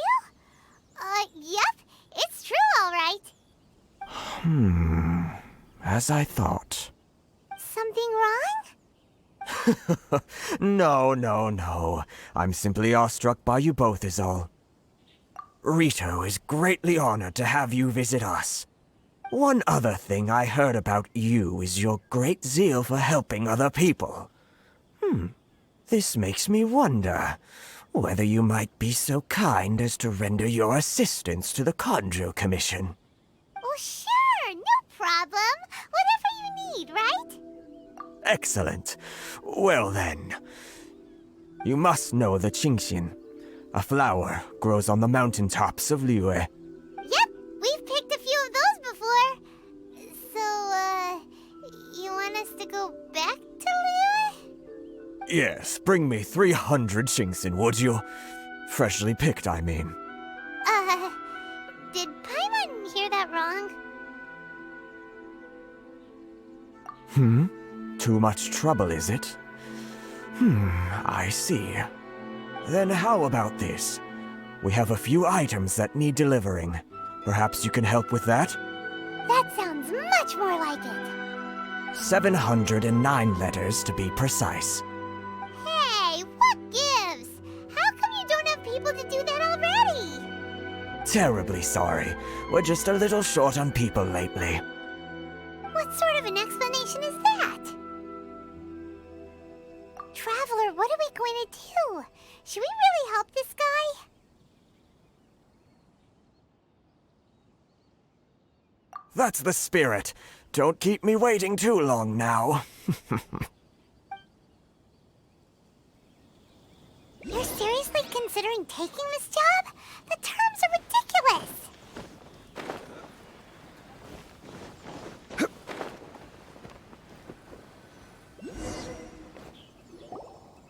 Yep, it's true, all right. As I thought. Something wrong? No. I'm simply awestruck by you both is all. Rito is greatly honored to have you visit us. One other thing I heard about you is your great zeal for helping other people. This makes me wonder whether you might be so kind as to render your assistance to the Kanjo Commission. Oh, sure, no problem. Whatever you need, right? Excellent. Well then, you must know the Genshin. A flower grows on the mountaintops of Liyue. Yep, we've picked a few of those before. So, you want us to go back to Liyue? Yes, bring me 300 Genshin, would you? Freshly picked, I mean. Did Paimon hear that wrong? Too much trouble, is it? I see. Then how about this? We have a few items that need delivering. Perhaps you can help with that? That sounds much more like it. 709 letters to be precise. Hey, what gives? How come you don't have people to do that already? Terribly sorry. We're just a little short on people lately. What sort of an explanation is that? Traveler, what are we going to do? Should we really help this guy? That's the spirit. Don't keep me waiting too long now. You're seriously considering taking this job? The terms are ridiculous!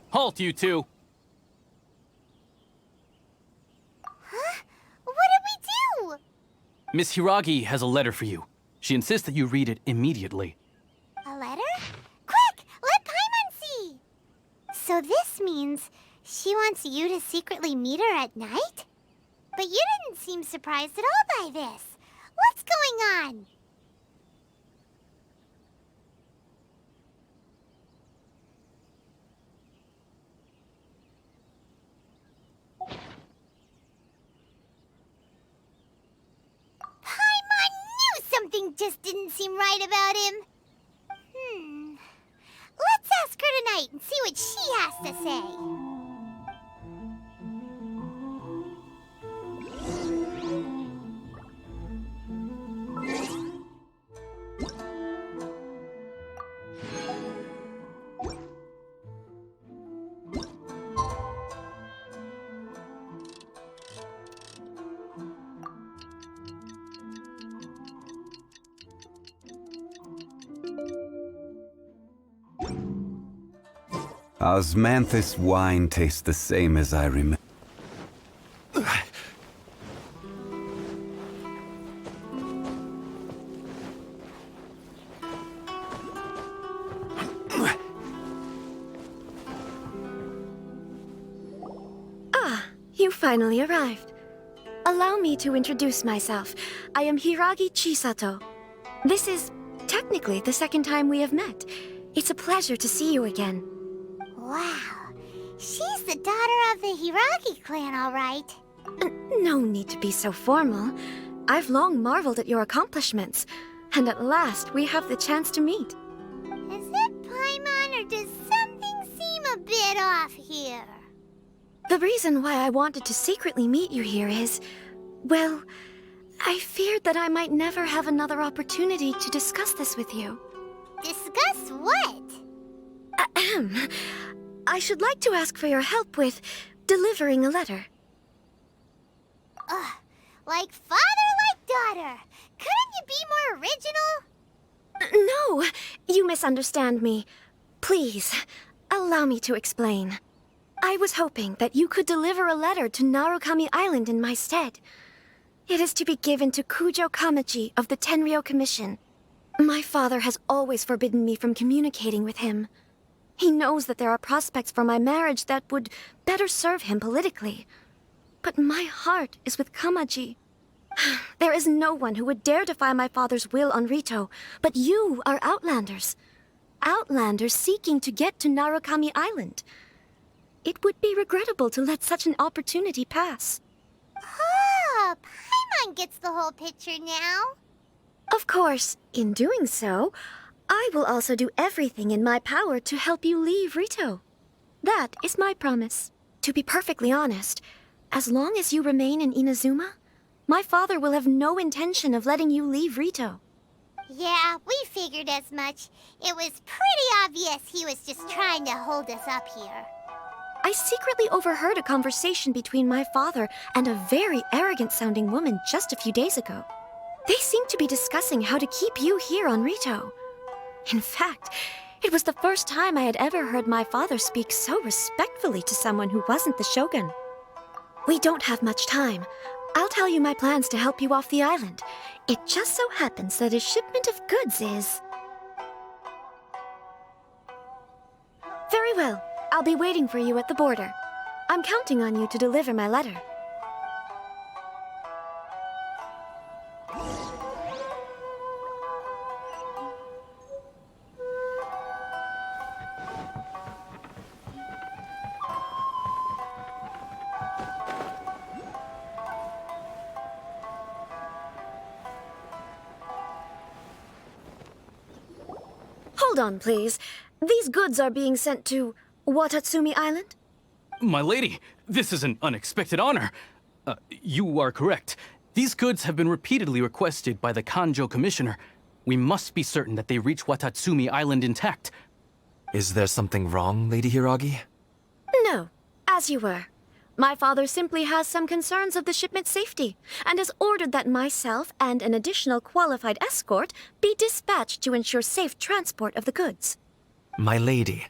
Halt, you two! Huh? What did we do? Miss Hiragi has a letter for you. She insists that you read it immediately. A letter? Quick! Let Paimon see! So this means she wants you to secretly meet her at night? But you didn't seem surprised at all by this. What's going on? Paimon knew something just didn't seem right about him. Let's ask her tonight and see what she has to say. Osmanthus wine tastes the same as I remember. You finally arrived. Allow me to introduce myself. I am Hiragi Chisato. This is technically the second time we have met. It's a pleasure to see you again. Wow, she's the daughter of the Hiragi clan, all right. No need to be so formal. I've long marveled at your accomplishments, and at last we have the chance to meet. Is it Paimon, or does something seem a bit off here? The reason why I wanted to secretly meet you here is, well, I feared that I might never have another opportunity to discuss this with you. Discuss what? Ahem. I should like to ask for your help with delivering a letter. Like father, like daughter. Couldn't you be more original? No, you misunderstand me. Please, allow me to explain. I was hoping that you could deliver a letter to Narukami Island in my stead. It is to be given to Kujo Kamachi of the Tenryou Commission. My father has always forbidden me from communicating with him. He knows that there are prospects for my marriage that would better serve him politically. But my heart is with Kamaji. There is no one who would dare defy my father's will on Rito, but you are Outlanders. Outlanders seeking to get to Narukami Island. It would be regrettable to let such an opportunity pass. Oh, Paimon gets the whole picture now. Of course, in doing so, I will also do everything in my power to help you leave Rito. That is my promise. To be perfectly honest, as long as you remain in Inazuma, my father will have no intention of letting you leave Rito. Yeah, we figured as much. It was pretty obvious he was just trying to hold us up here. I secretly overheard a conversation between my father and a very arrogant-sounding woman just a few days ago. They seemed to be discussing how to keep you here on Rito. In fact, it was the first time I had ever heard my father speak so respectfully to someone who wasn't the Shogun. We don't have much time. I'll tell you my plans to help you off the island. It just so happens that a shipment of goods is... Very well. I'll be waiting for you at the border. I'm counting on you to deliver my letter. Hold on, please. These goods are being sent to Watatsumi Island? My lady, this is an unexpected honor. You are correct. These goods have been repeatedly requested by the Kanjo Commissioner. We must be certain that they reach Watatsumi Island intact. Is there something wrong, Lady Hiragi? No, as you were. My father simply has some concerns of the shipment's safety, and has ordered that myself and an additional qualified escort be dispatched to ensure safe transport of the goods. My lady,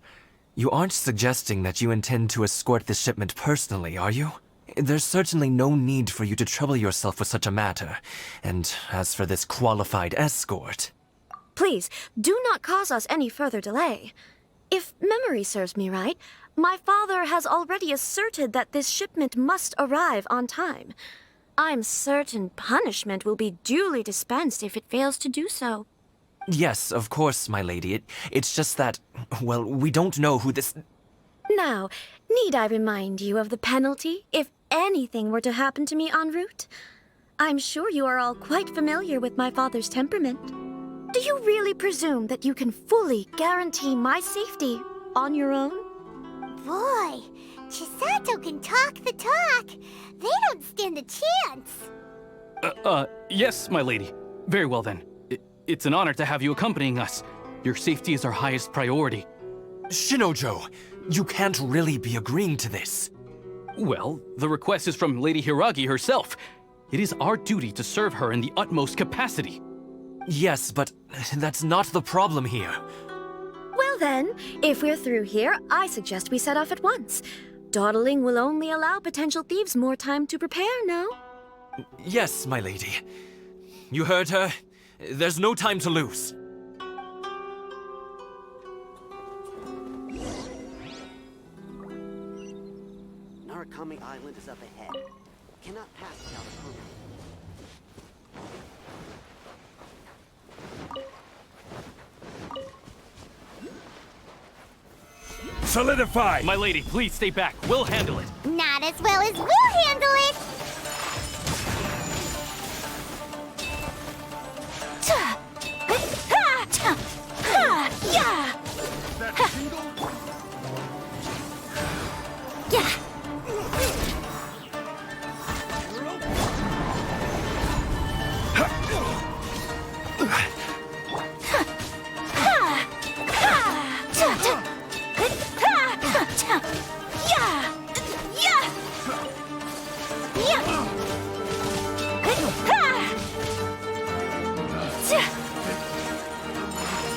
you aren't suggesting that you intend to escort this shipment personally, are you? There's certainly no need for you to trouble yourself with such a matter. And as for this qualified escort... Please, do not cause us any further delay. If memory serves me right, my father has already asserted that this shipment must arrive on time. I'm certain punishment will be duly dispensed if it fails to do so. Yes, of course, my lady. It's just that, well, we don't know who this... Now, need I remind you of the penalty if anything were to happen to me en route? I'm sure you are all quite familiar with my father's temperament. Do you really presume that you can fully guarantee my safety on your own? Boy, Chisato can talk the talk. They don't stand a chance. Yes, my lady. Very well then. It's an honor to have you accompanying us. Your safety is our highest priority. Shinojo, you can't really be agreeing to this. Well, the request is from Lady Hiragi herself. It is our duty to serve her in the utmost capacity. Yes, but that's not the problem here. Well then, if we're through here, I suggest we set off at once. Dawdling will only allow potential thieves more time to prepare, no? Yes, my lady. You heard her. There's no time to lose. Narukami Island is up ahead. Cannot pass without a permit. Solidify! My lady, please stay back. We'll handle it. Not as well as we'll handle it.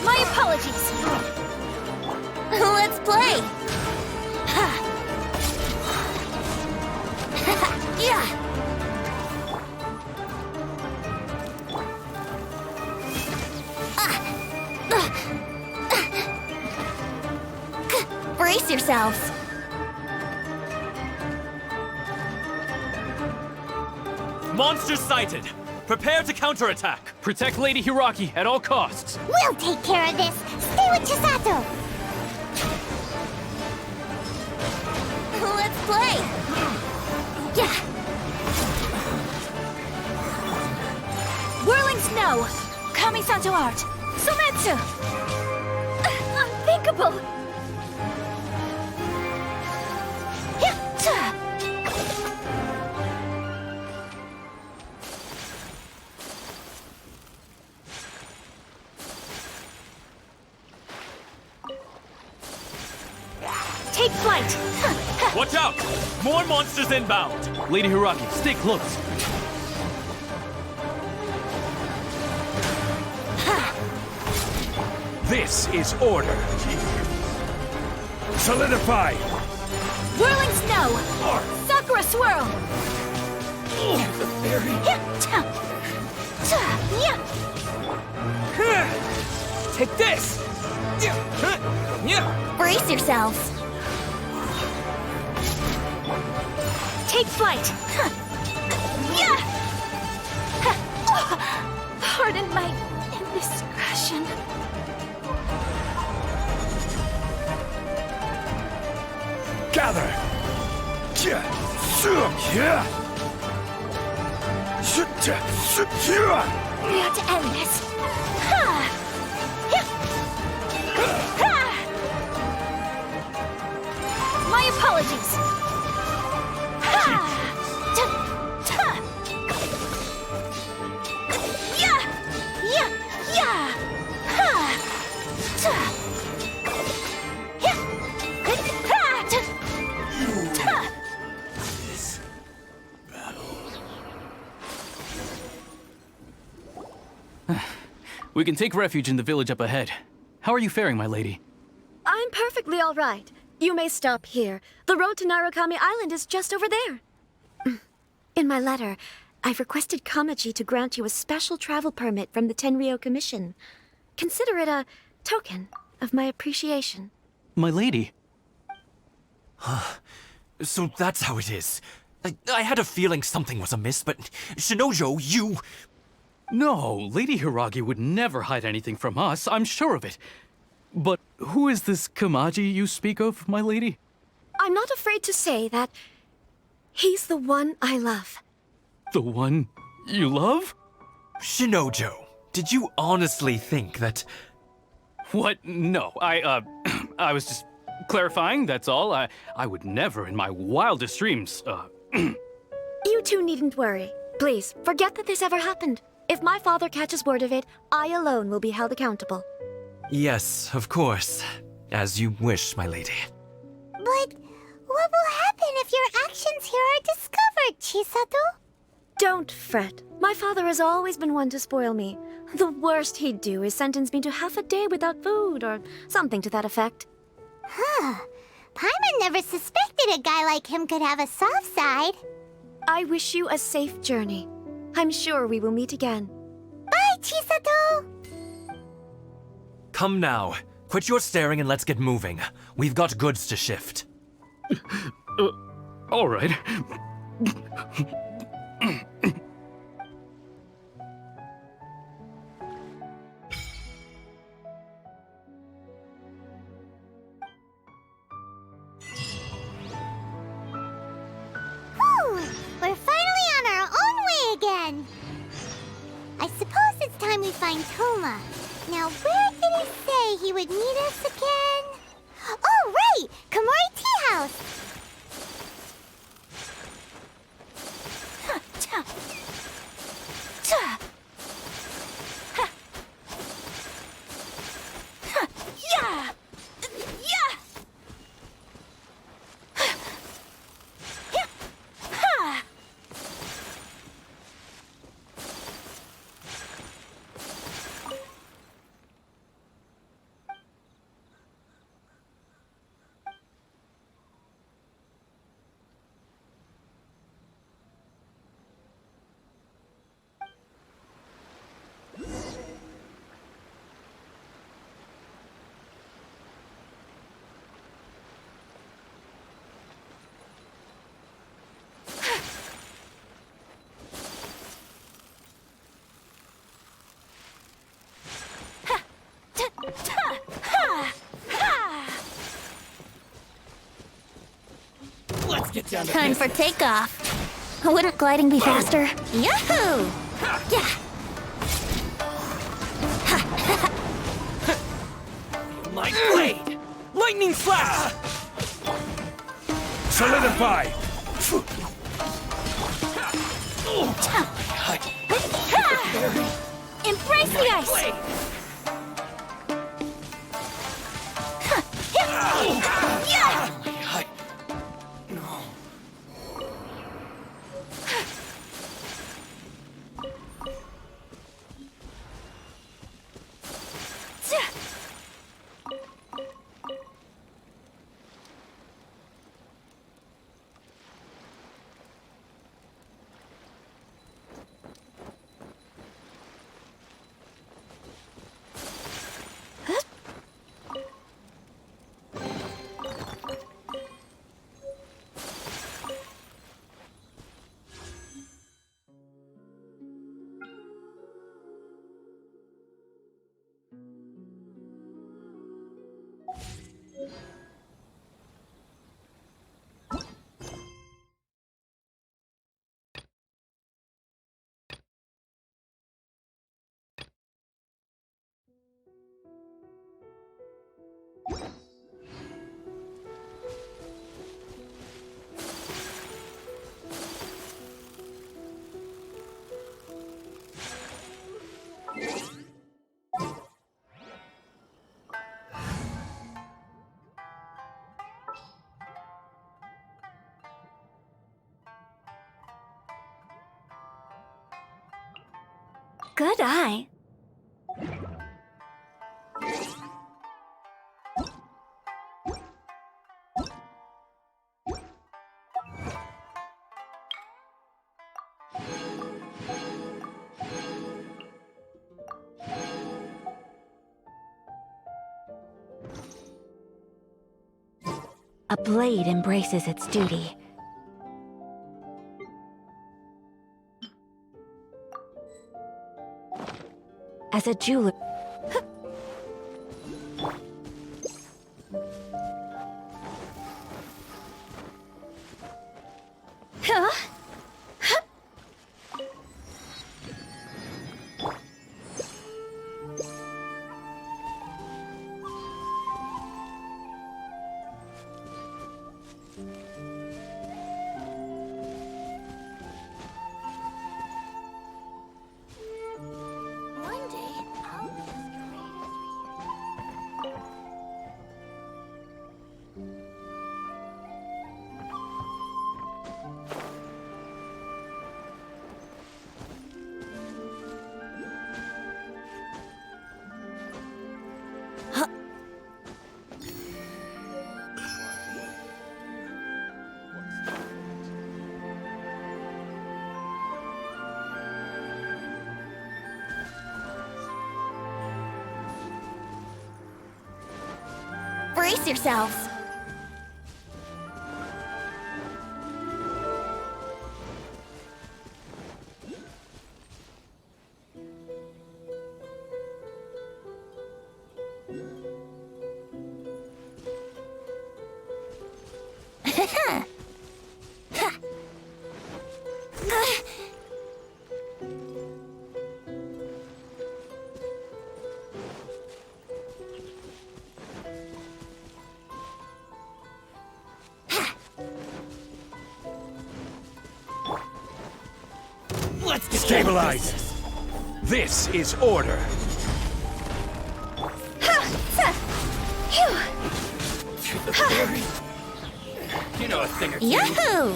My apologies. Let's play. Brace yourselves. Monsters sighted. Prepare to counterattack. Protect Lady Hiragi at all costs. We'll take care of this. Stay with Chisato. Let's play. Whirling snow! Kami-santo art! Sumetsu! Unthinkable! Take flight! Watch out! More monsters inbound! Lady Hiragi, stay close. This is order. Solidify! Whirling snow! Sakura swirl! Take this! Brace yourselves. Take flight. Pardon my indiscretion. Gather! We ought to end this. My apologies. We can take refuge in the village up ahead. How are you faring, my lady? I'm perfectly all right. You may stop here. The road to Narukami Island is just over there. In my letter, I've requested Kamaji to grant you a special travel permit from the Tenryou Commission. Consider it a token of my appreciation. My lady. So that's how it is. I had a feeling something was amiss, but Shinojo, you... No, Lady Hiragi would never hide anything from us, I'm sure of it. But who is this Kamaji you speak of, my lady? I'm not afraid to say that he's the one I love. The one you love? Shinojo, did you honestly think that... What? No, I was just clarifying, that's all. I would never in my wildest dreams, You two needn't worry. Please, forget that this ever happened. If my father catches word of it, I alone will be held accountable. Yes, of course. As you wish, my lady. But what will happen if your actions here are discovered, Chisato? Don't fret. My father has always been one to spoil me. The worst he'd do is sentence me to half a day without food, or something to that effect. Huh. Paimon never suspected a guy like him could have a soft side. I wish you a safe journey. I'm sure we will meet again. Bye, Chisato! Come now. Quit your staring and let's get moving. We've got goods to shift. All right. We're finally on our own way again. I suppose it's time we find Toma. Now, where did he say he would meet us again? Oh, right! Komori Tea House! Let's get down to Time business. for takeoff. Wouldn't gliding be faster? Yahoo! Yeah. My blade! Lightning slash! Solidify! Embrace the ice! Good eye. A blade embraces its duty. As a jeweler... Huh? One day, I'll be as great as Brace yourselves. Let's stabilize. This is order. You know a thing or two. Yahoo!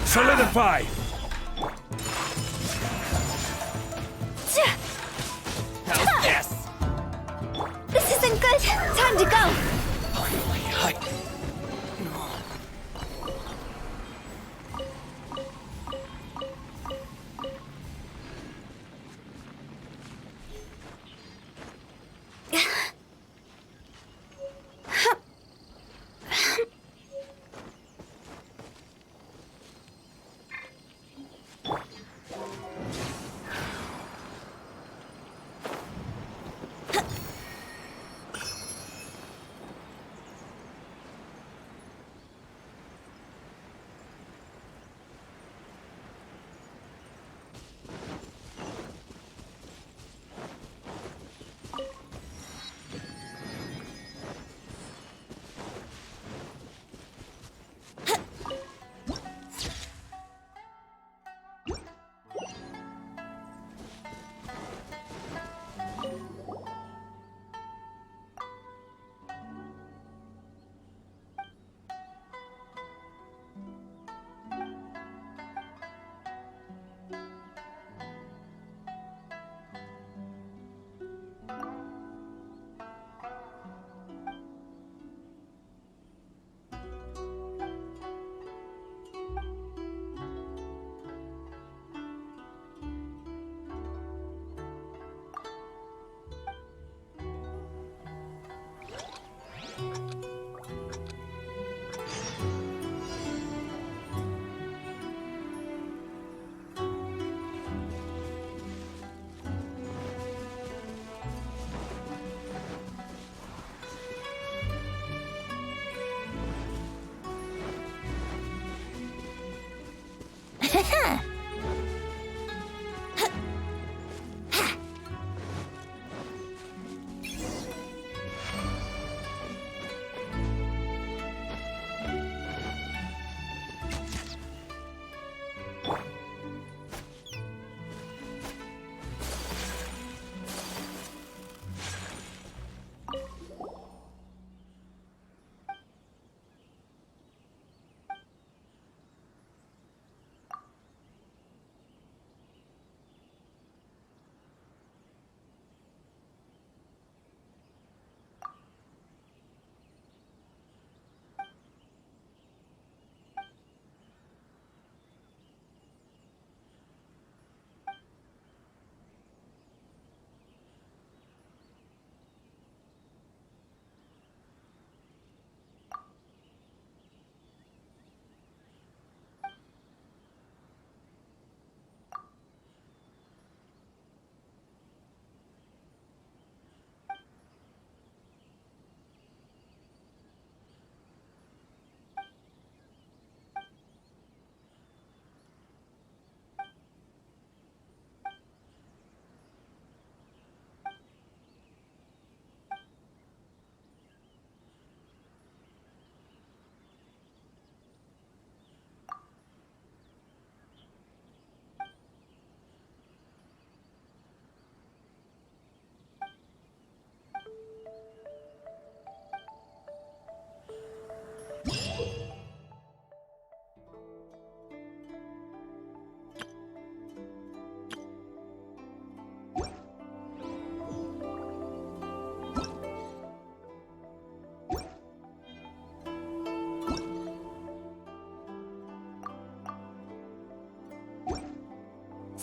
Solidify! Yes! This isn't good. Time to go.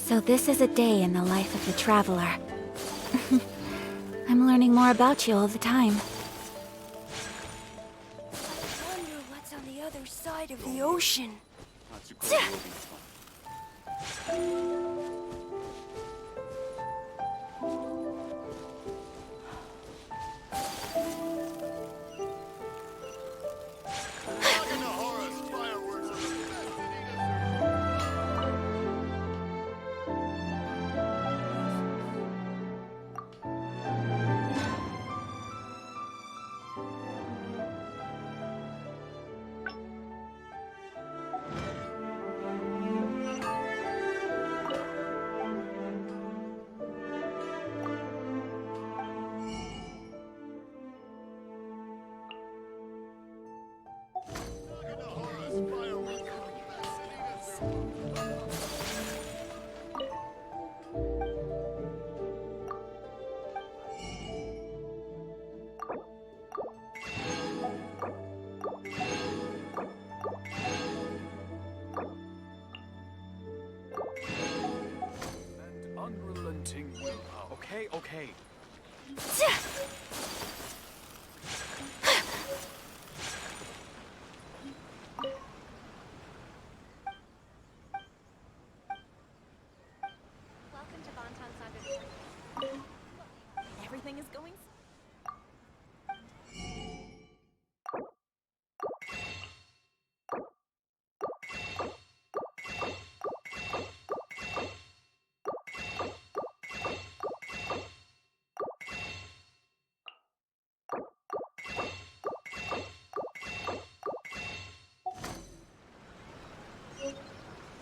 So this is a day in the life of the traveler. I'm learning more about you all the time. I wonder what's on the other side of the ocean. Unrelenting willpower. Okay, okay. Welcome to Bonton Saga. Everything is going.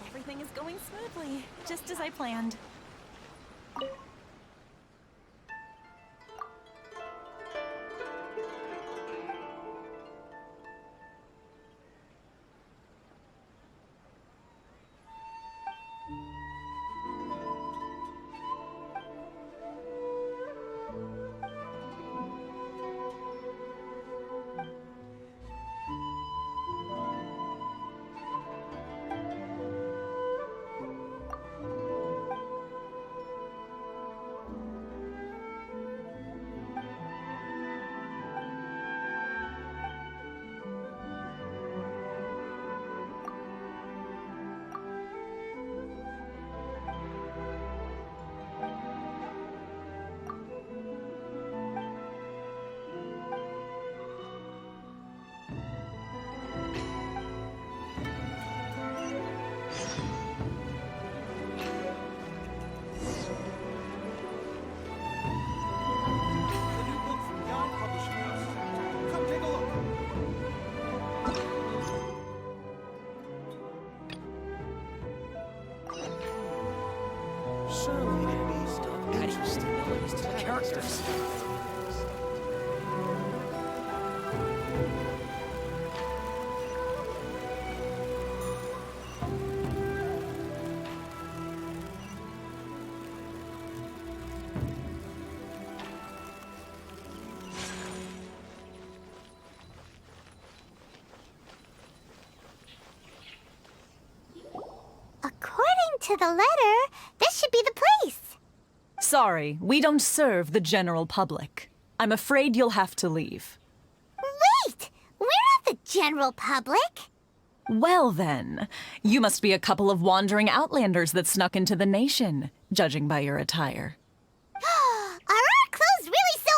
Everything is going smoothly, just as I planned. Surely there'd be stuff interesting to the characters. According to the letter, this should be the place. Sorry, we don't serve the general public. I'm afraid you'll have to leave. Wait! We're not the general public. Well then, you must be a couple of wandering outlanders that snuck into the nation, judging by your attire. Are our clothes really so...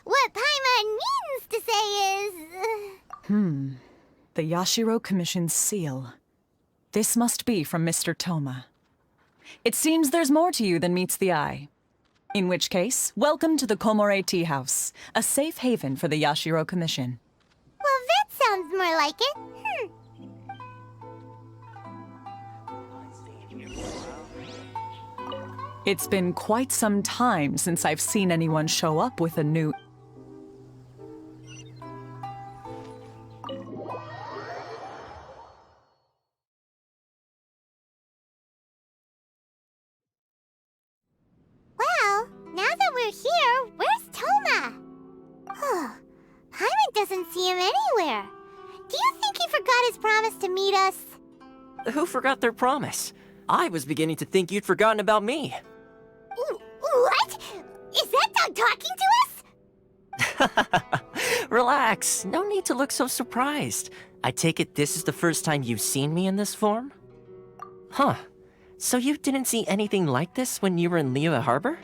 what Paimon means to say is... The Yashiro Commission's seal. This must be from Mr. Toma. It seems there's more to you than meets the eye. In which case, welcome to the Komore Tea House, a safe haven for the Yashiro Commission. Well, that sounds more like it. It's been quite some time since I've seen anyone show up with a new... Well, now that we're here, where's Toma? Paimon doesn't see him anywhere. Do you think he forgot his promise to meet us? Who forgot their promise? I was beginning to think you'd forgotten about me. What? Is that dog talking to us? Relax, no need to look so surprised. I take it this is the first time you've seen me in this form? Huh. So you didn't see anything like this when you were in Liyue Harbor?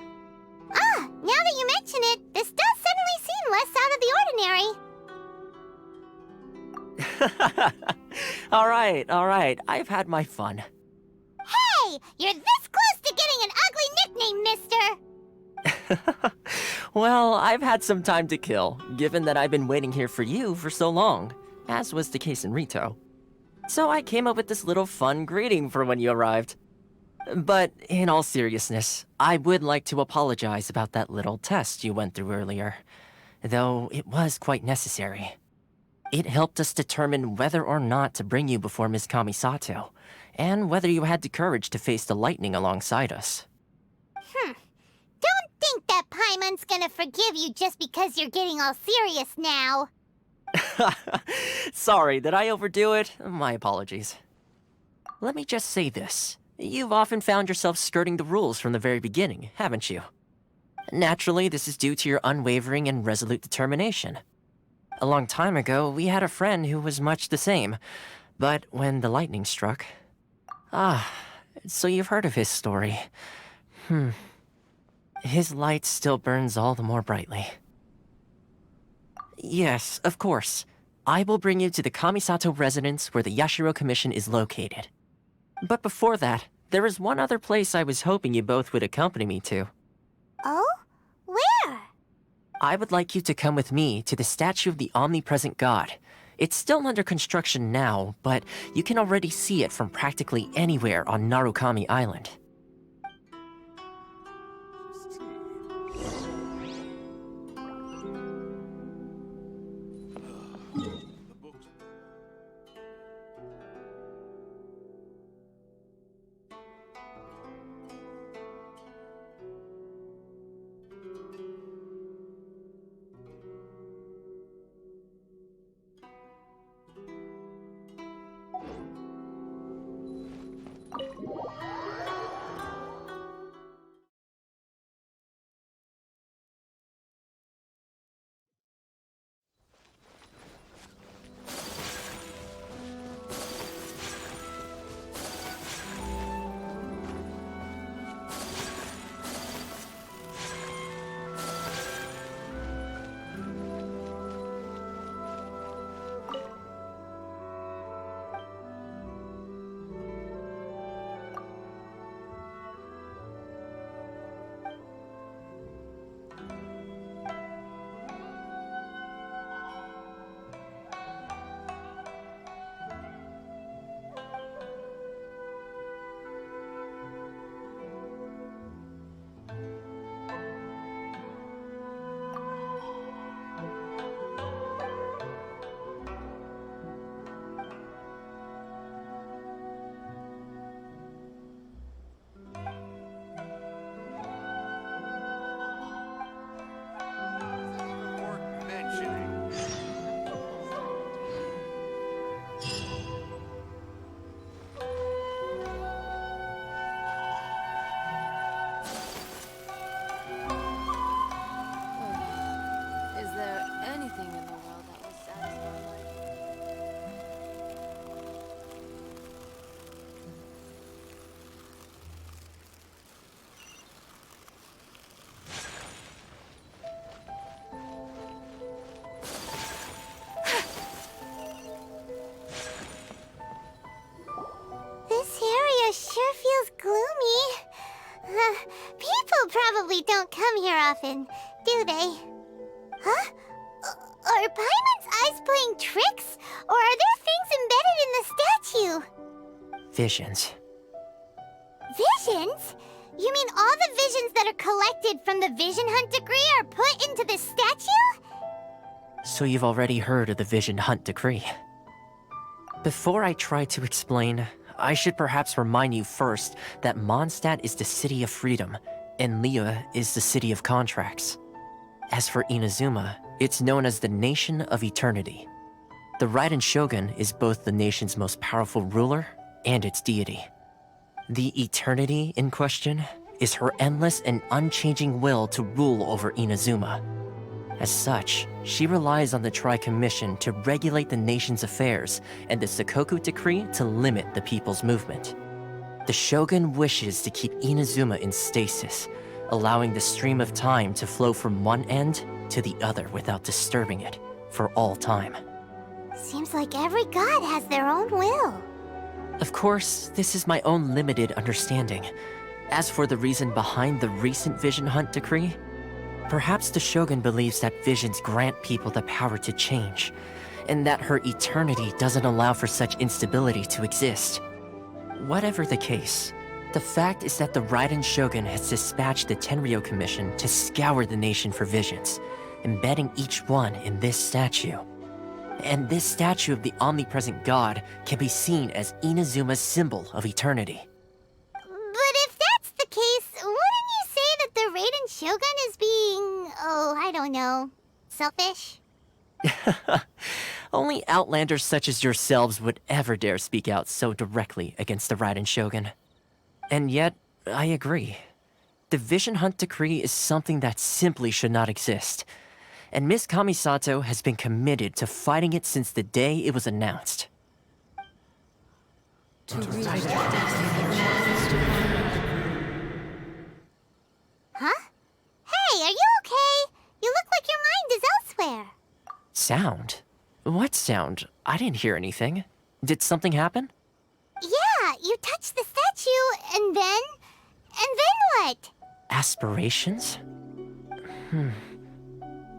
Ah, now that you mention it, this does suddenly seem less out of the ordinary. Alright, I've had my fun. Hey, you're this close to getting an ugly nickname, mister! Well, I've had some time to kill, given that I've been waiting here for you for so long, as was the case in Rito. So I came up with this little fun greeting for when you arrived. But in all seriousness, I would like to apologize about that little test you went through earlier, though it was quite necessary. It helped us determine whether or not to bring you before Ms. Kamisato, and whether you had the courage to face the lightning alongside us. Don't think that Paimon's gonna forgive you just because you're getting all serious now. Sorry, did I overdo it? My apologies. Let me just say this. You've often found yourself skirting the rules from the very beginning, haven't you? Naturally, this is due to your unwavering and resolute determination. A long time ago, we had a friend who was much the same, but when the lightning struck... so you've heard of his story. His light still burns all the more brightly. Yes, of course. I will bring you to the Kamisato residence where the Yashiro Commission is located. But before that, there is one other place I was hoping you both would accompany me to. Oh? Where? I would like you to come with me to the statue of the omnipresent god. It's still under construction now, but you can already see it from practically anywhere on Narukami Island. Is there anything in the world that will satisfy life? This area sure feels gloomy. People probably don't come here often, do they? Huh? Are Paimon's eyes playing tricks? Or are there things embedded in the statue? Visions. Visions? You mean all the visions that are collected from the Vision Hunt decree are put into this statue? So you've already heard of the Vision Hunt decree. Before I try to explain, I should perhaps remind you first that Mondstadt is the city of freedom, and Liyue is the city of contracts. As for Inazuma, it's known as the Nation of Eternity. The Raiden Shogun is both the nation's most powerful ruler and its deity. The eternity in question is her endless and unchanging will to rule over Inazuma. As such, she relies on the Tri-Commission to regulate the nation's affairs and the Sakoku Decree to limit the people's movement. The Shogun wishes to keep Inazuma in stasis, allowing the stream of time to flow from one end to the other without disturbing it for all time. Seems like every god has their own will. Of course, this is my own limited understanding. As for the reason behind the recent Vision Hunt decree, perhaps the Shogun believes that visions grant people the power to change, and that her eternity doesn't allow for such instability to exist. Whatever the case, the fact is that the Raiden Shogun has dispatched the Tenryo Commission to scour the nation for visions, embedding each one in this statue. And this statue of the omnipresent god can be seen as Inazuma's symbol of eternity. But if that's the case, wouldn't you say that the Raiden Shogun is being, I don't know, selfish? Only outlanders such as yourselves would ever dare speak out so directly against the Raiden Shogun. And yet, I agree. The Vision Hunt decree is something that simply should not exist. And Miss Kamisato has been committed to fighting it since the day it was announced. Huh? Hey, are you okay? You look like your mind is elsewhere. Sound? What sound? I didn't hear anything. Did something happen? Yeah, you touched the statue, and then what? Aspirations?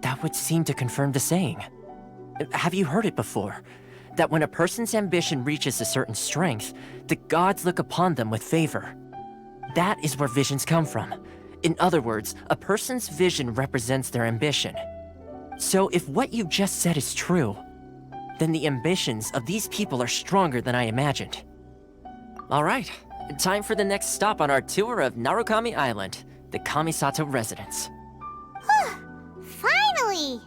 That would seem to confirm the saying. Have you heard it before? That when a person's ambition reaches a certain strength, the gods look upon them with favor. That is where visions come from. In other words, a person's vision represents their ambition. So if what you just said is true, then the ambitions of these people are stronger than I imagined. All right, time for the next stop on our tour of Narukami Island, the Kamisato residence. Finally!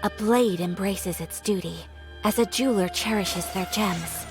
A blade embraces its duty, as a jeweler cherishes their gems.